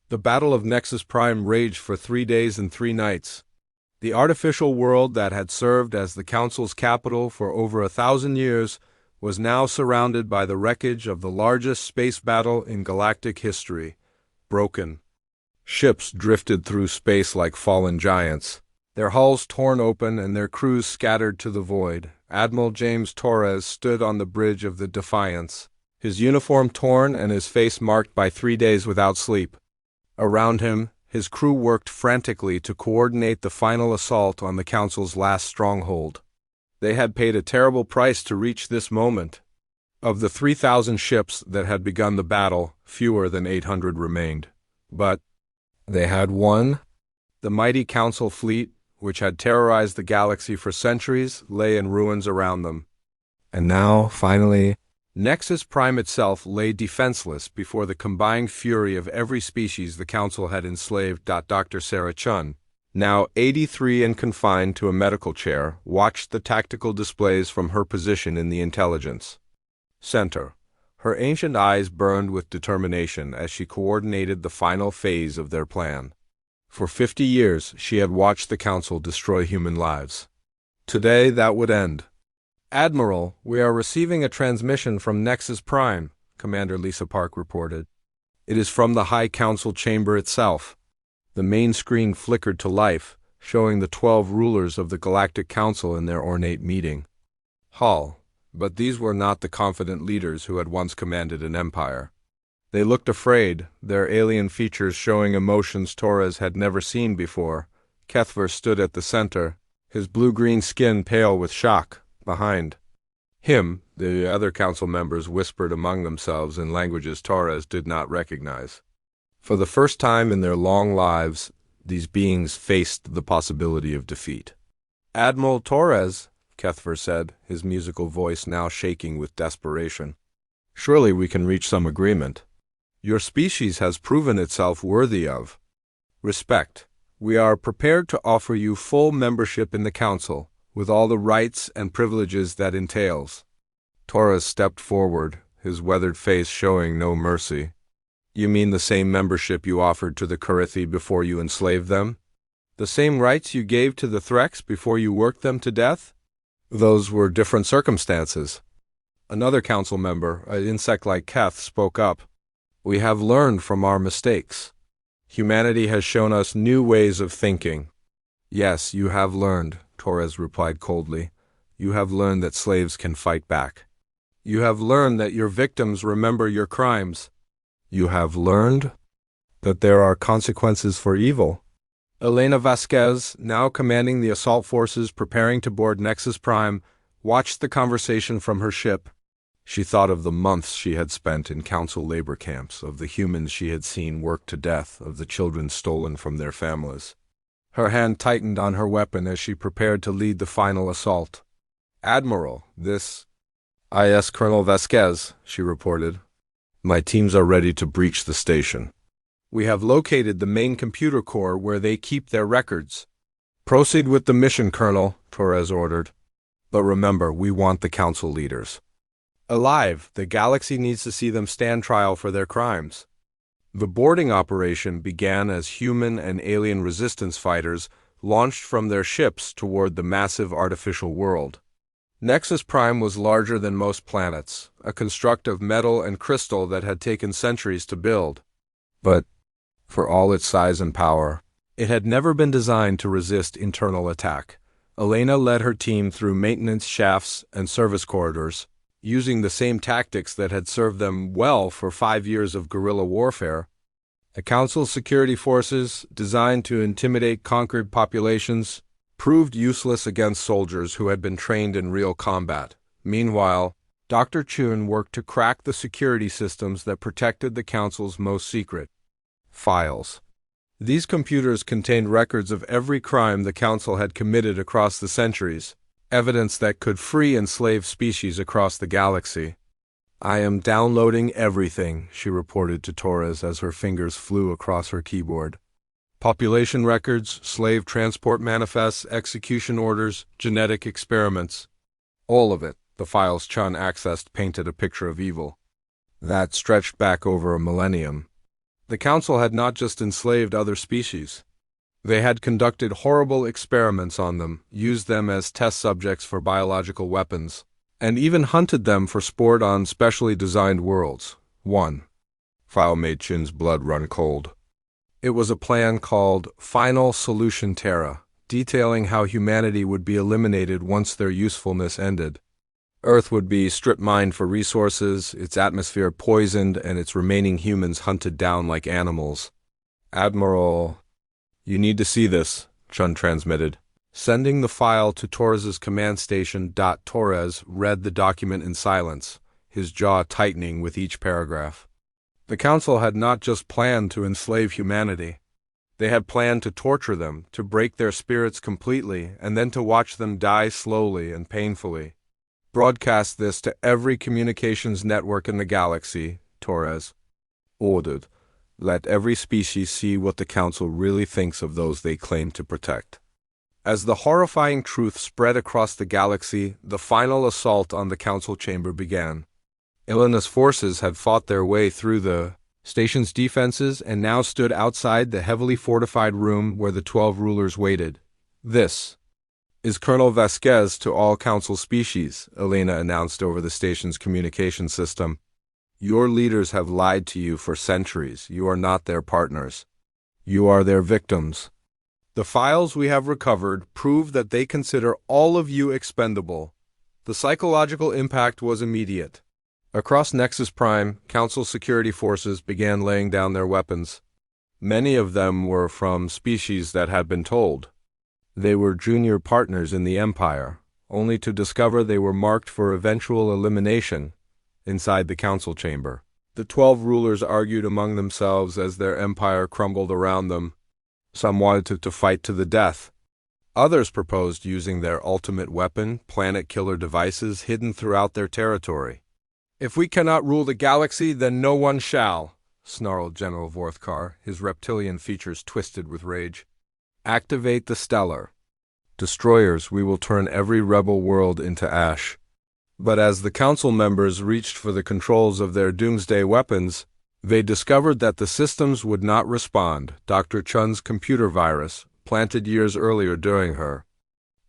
The Battle of Nexus Prime raged for 3 days and 3 nights. The artificial world that had served as the Council's capital for over 1,000 years was now surrounded by the wreckage of the largest space battle in galactic history. Broken ships drifted through space like fallen giants, their hulls torn open and their crews scattered to the void. Admiral James Torres stood on the bridge of the Defiance, his uniform torn and his face marked by 3 days without sleep. Around him, his crew worked frantically to coordinate the final assault on the Council's last stronghold. They had paid a terrible price to reach this moment. Of the 3,000 ships that had begun the battle, fewer than 800 remained. But they had won. The mighty Council fleet, which had terrorized the galaxy for centuries, lay in ruins around them. And now, finally, Nexus Prime itself lay defenseless before the combined fury of every species the Council had enslaved. Dr. Sarah Chun, now 83 and confined to a medical chair, watched the tactical displays from her position in the intelligence center. Her ancient eyes burned with determination as she coordinated the final phase of their plan. For 50 years, she had watched the Council destroy human lives. Today, that would end. "Admiral, we are receiving a transmission from Nexus Prime," Commander Lisa Park reported. "It is from the High Council chamber itself." The main screen flickered to life, showing the 12 rulers of the Galactic Council in their ornate meeting hall. But these were not the confident leaders who had once commanded an empire. They looked afraid, their alien features showing emotions Torres had never seen before. Kethver stood at the center, his blue-green skin pale with shock. Behind him, the other council members whispered among themselves in languages Torres did not recognize. For the first time in their long lives, these beings faced the possibility of defeat. "Admiral Torres," Kethver said, his musical voice now shaking with desperation, "surely we can reach some agreement. Your species has proven itself worthy of respect. We are prepared to offer you full membership in the Council, with all the rights and privileges that entails." Torres stepped forward, his weathered face showing no mercy. "You mean the same membership you offered to the Kurethi before you enslaved them? The same rights you gave to the Threx before you worked them to death?" "Those were different circumstances." Another council member, an insect like Keth, spoke up. "We have learned from our mistakes. Humanity has shown us new ways of thinking." "Yes, you have learned," Torres replied coldly. "You have learned that slaves can fight back. You have learned that your victims remember your crimes. You have learned that there are consequences for evil." Elena Vasquez, now commanding the assault forces preparing to board Nexus Prime, watched the conversation from her ship. She thought of the months she had spent in council labor camps, of the humans she had seen worked to death, of the children stolen from their families. Her hand tightened on her weapon as she prepared to lead the final assault. "Admiral, this is Colonel Vasquez," she reported. "My teams are ready to breach the station. We have located the main computer core where they keep their records." "Proceed with the mission, Colonel," Torres ordered. "But remember, we want the Council leaders alive. The galaxy needs to see them stand trial for their crimes." The boarding operation began as human and alien resistance fighters launched from their ships toward the massive artificial world. Nexus Prime was larger than most planets, a construct of metal and crystal that had taken centuries to build. But, for all its size and power, it had never been designed to resist internal attack. Elena led her team through maintenance shafts and service corridors, using the same tactics that had served them well for 5 years of guerrilla warfare. The Council's security forces, designed to intimidate conquered populations, proved useless against soldiers who had been trained in real combat. Meanwhile, Dr. Chun worked to crack the security systems that protected the Council's most secret files. These computers contained records of every crime the Council had committed across the centuries, evidence that could free enslaved species across the galaxy. "I am downloading everything," she reported to Torres as her fingers flew across her keyboard. "Population records, slave transport manifests, execution orders, genetic experiments. All of it," the files Chun accessed painted a picture of evil that stretched back over a millennium. The Council had not just enslaved other species. They had conducted horrible experiments on them, used them as test subjects for biological weapons, and even hunted them for sport on specially designed worlds. One file made Chin's blood run cold. It was a plan called Final Solution Terra, detailing how humanity would be eliminated once their usefulness ended. Earth would be strip-mined for resources, its atmosphere poisoned, and its remaining humans hunted down like animals. "Admiral, you need to see this," Chun transmitted. Sending the file to Torres's command station, Torres read the document in silence, his jaw tightening with each paragraph. The Council had not just planned to enslave humanity. They had planned to torture them, to break their spirits completely, and then to watch them die slowly and painfully. "Broadcast this to every communications network in the galaxy," Torres ordered. "Let every species see what the Council really thinks of those they claim to protect." As the horrifying truth spread across the galaxy, the final assault on the Council chamber began. Elena's forces had fought their way through the station's defenses and now stood outside the heavily fortified room where the 12 rulers waited. "This is Colonel Vasquez to all Council species," Elena announced over the station's communication system. "Your leaders have lied to you for centuries. You are not their partners. You are their victims. The files we have recovered prove that they consider all of you expendable." The psychological impact was immediate. Across Nexus Prime, Council security forces began laying down their weapons. Many of them were from species that had been told they were junior partners in the Empire, only to discover they were marked for eventual elimination inside the Council chamber. The 12 rulers argued among themselves as their empire crumbled around them. Some wanted to fight to the death. Others proposed using their ultimate weapon, planet-killer devices hidden throughout their territory. "If we cannot rule the galaxy, then no one shall," snarled General Vorthkar, his reptilian features twisted with rage. "Activate the Stellar Destroyers. We will turn every rebel world into ash." But as the Council members reached for the controls of their doomsday weapons, they discovered that the systems would not respond. Dr. Chun's computer virus, planted years earlier during her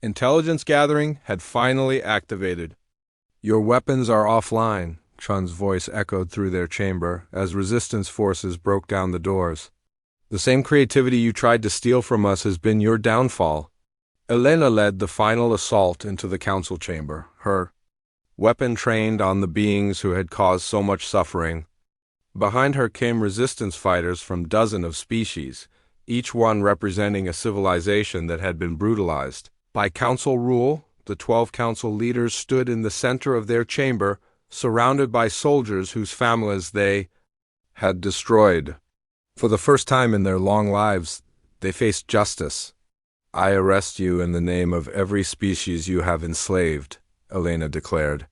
intelligence gathering, had finally activated. "Your weapons are offline," Chun's voice echoed through their chamber as resistance forces broke down the doors. "The same creativity you tried to steal from us has been your downfall." Elena led the final assault into the Council chamber, her weapon trained on the beings who had caused so much suffering. Behind her came resistance fighters from dozens of species, each one representing a civilization that had been brutalized. By Council rule, the 12 Council leaders stood in the center of their chamber, surrounded by soldiers whose families they had destroyed. For the first time in their long lives, they faced justice. I arrest you in the name of every species you have enslaved, Elena declared.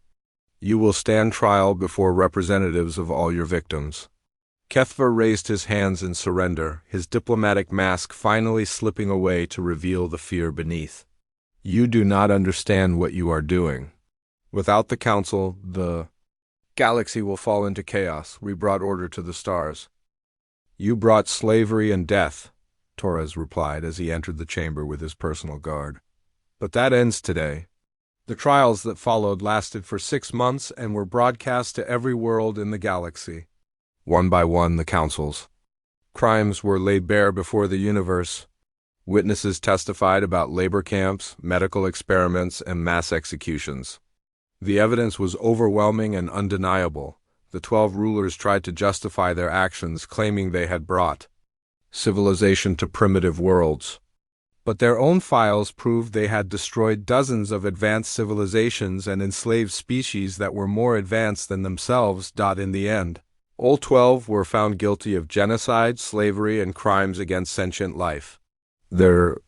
You will stand trial before representatives of all your victims. Kethver raised his hands in surrender, his diplomatic mask finally slipping away to reveal the fear beneath. You do not understand what you are doing. Without the Council, the galaxy will fall into chaos. We brought order to the stars. You brought slavery and death, Torres replied as he entered the chamber with his personal guard. But that ends today. The trials that followed lasted for 6 months and were broadcast to every world in the galaxy. One by one, the councils. Crimes were laid bare before the universe. Witnesses testified about labor camps, medical experiments, and mass executions. The evidence was overwhelming and undeniable. The 12 rulers tried to justify their actions, claiming they had brought civilization to primitive worlds. But their own files proved they had destroyed dozens of advanced civilizations and enslaved species that were more advanced than themselves. In the end, all 12 were found guilty of genocide, slavery, and crimes against sentient life. Their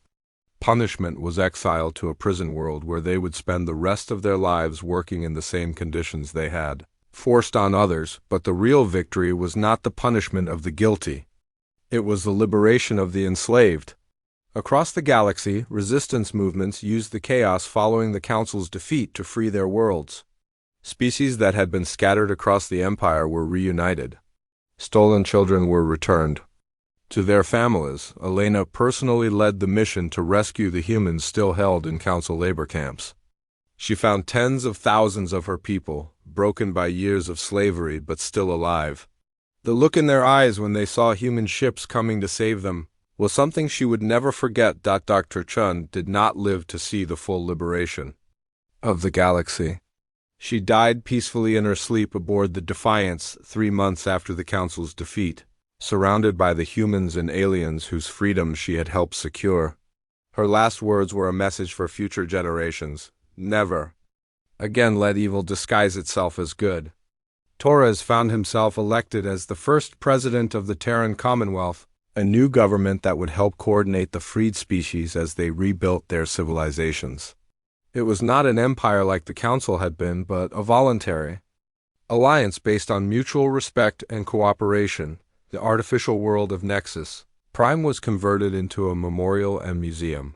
punishment was exile to a prison world where they would spend the rest of their lives working in the same conditions they had forced on others. But the real victory was not the punishment of the guilty. It was the liberation of the enslaved. Across the galaxy, resistance movements used the chaos following the Council's defeat to free their worlds. Species that had been scattered across the Empire were reunited. Stolen children were returned to their families. Elena personally led the mission to rescue the humans still held in Council labor camps. She found tens of thousands of her people, broken by years of slavery but still alive. The look in their eyes when they saw human ships coming to save them was something she would never forget. Dr. Chun did not live to see the full liberation of the galaxy. She died peacefully in her sleep aboard the Defiance 3 months after the Council's defeat, surrounded by the humans and aliens whose freedom she had helped secure. Her last words were a message for future generations. Never again let evil disguise itself as good. Torres found himself elected as the first president of the Terran Commonwealth, a new government that would help coordinate the freed species as they rebuilt their civilizations. It was not an empire like the Council had been, but a voluntary alliance based on mutual respect and cooperation. The artificial world of Nexus Prime was converted into a memorial and museum,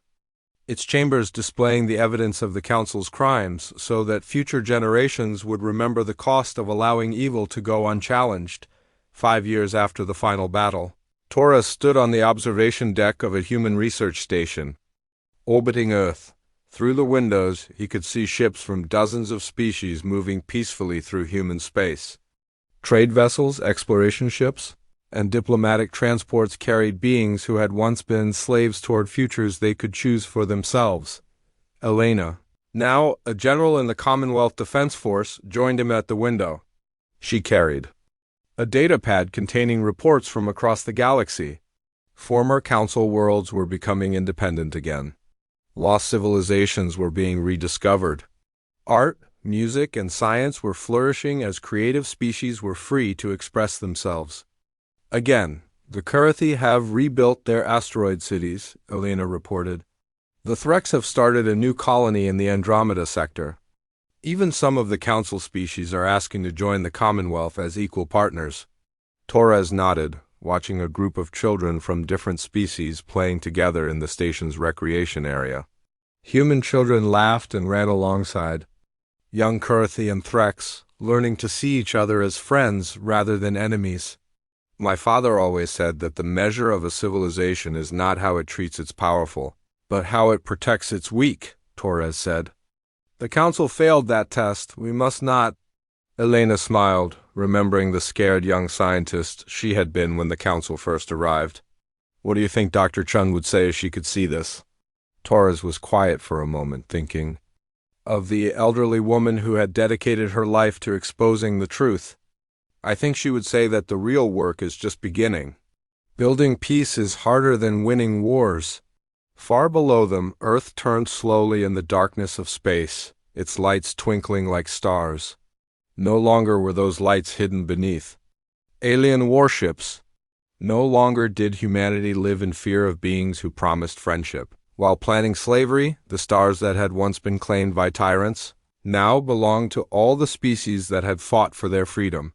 its chambers displaying the evidence of the Council's crimes so that future generations would remember the cost of allowing evil to go unchallenged. 5 years after the final battle, Torres stood on the observation deck of a human research station orbiting Earth. Through the windows, he could see ships from dozens of species moving peacefully through human space. Trade vessels, exploration ships, and diplomatic transports carried beings who had once been slaves toward futures they could choose for themselves. Elena, now a general in the Commonwealth Defense Force, joined him at the window. She carried a datapad containing reports from across the galaxy. Former Council worlds were becoming independent again. Lost civilizations were being rediscovered. Art, music, and science were flourishing as creative species were free to express themselves. Again, the Karathi have rebuilt their asteroid cities, Elena reported. The Threks have started a new colony in the Andromeda sector. Even some of the Council species are asking to join the Commonwealth as equal partners. Torres nodded, watching a group of children from different species playing together in the station's recreation area. Human children laughed and ran alongside. Young Karathi and Threks, learning to see each other as friends rather than enemies. My father always said that the measure of a civilization is not how it treats its powerful, but how it protects its weak, Torres said. The Council failed that test. We must not. Elena smiled, remembering the scared young scientist she had been when the Council first arrived. What do you think Dr. Chun would say if she could see this? Torres was quiet for a moment, thinking of the elderly woman who had dedicated her life to exposing the truth. I think she would say that the real work is just beginning. Building peace is harder than winning wars. Far below them, Earth turned slowly in the darkness of space, its lights twinkling like stars. No longer were those lights hidden beneath alien warships. No longer did humanity live in fear of beings who promised friendship, While planning slavery, the stars that had once been claimed by tyrants now belonged to all the species that had fought for their freedom.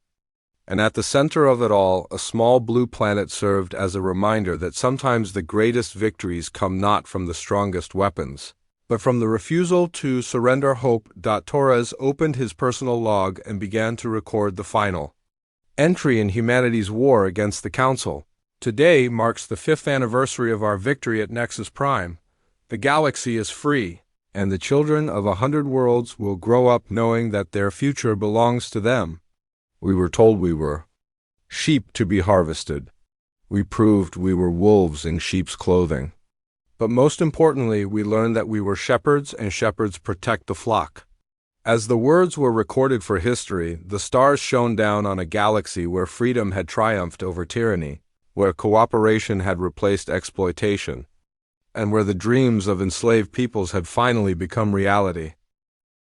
And at the center of it all, a small blue planet served as a reminder that sometimes the greatest victories come not from the strongest weapons, but from the refusal to surrender hope. Torres opened his personal log and began to record the final entry in humanity's war against the Council. Today marks the 5th anniversary of our victory at Nexus Prime. The galaxy is free, and the children of 100 worlds will grow up knowing that their future belongs to them. We were told we were sheep to be harvested. We proved we were wolves in sheep's clothing. But most importantly, we learned that we were shepherds, and shepherds protect the flock. As the words were recorded for history, the stars shone down on a galaxy where freedom had triumphed over tyranny, where cooperation had replaced exploitation, and where the dreams of enslaved peoples had finally become reality.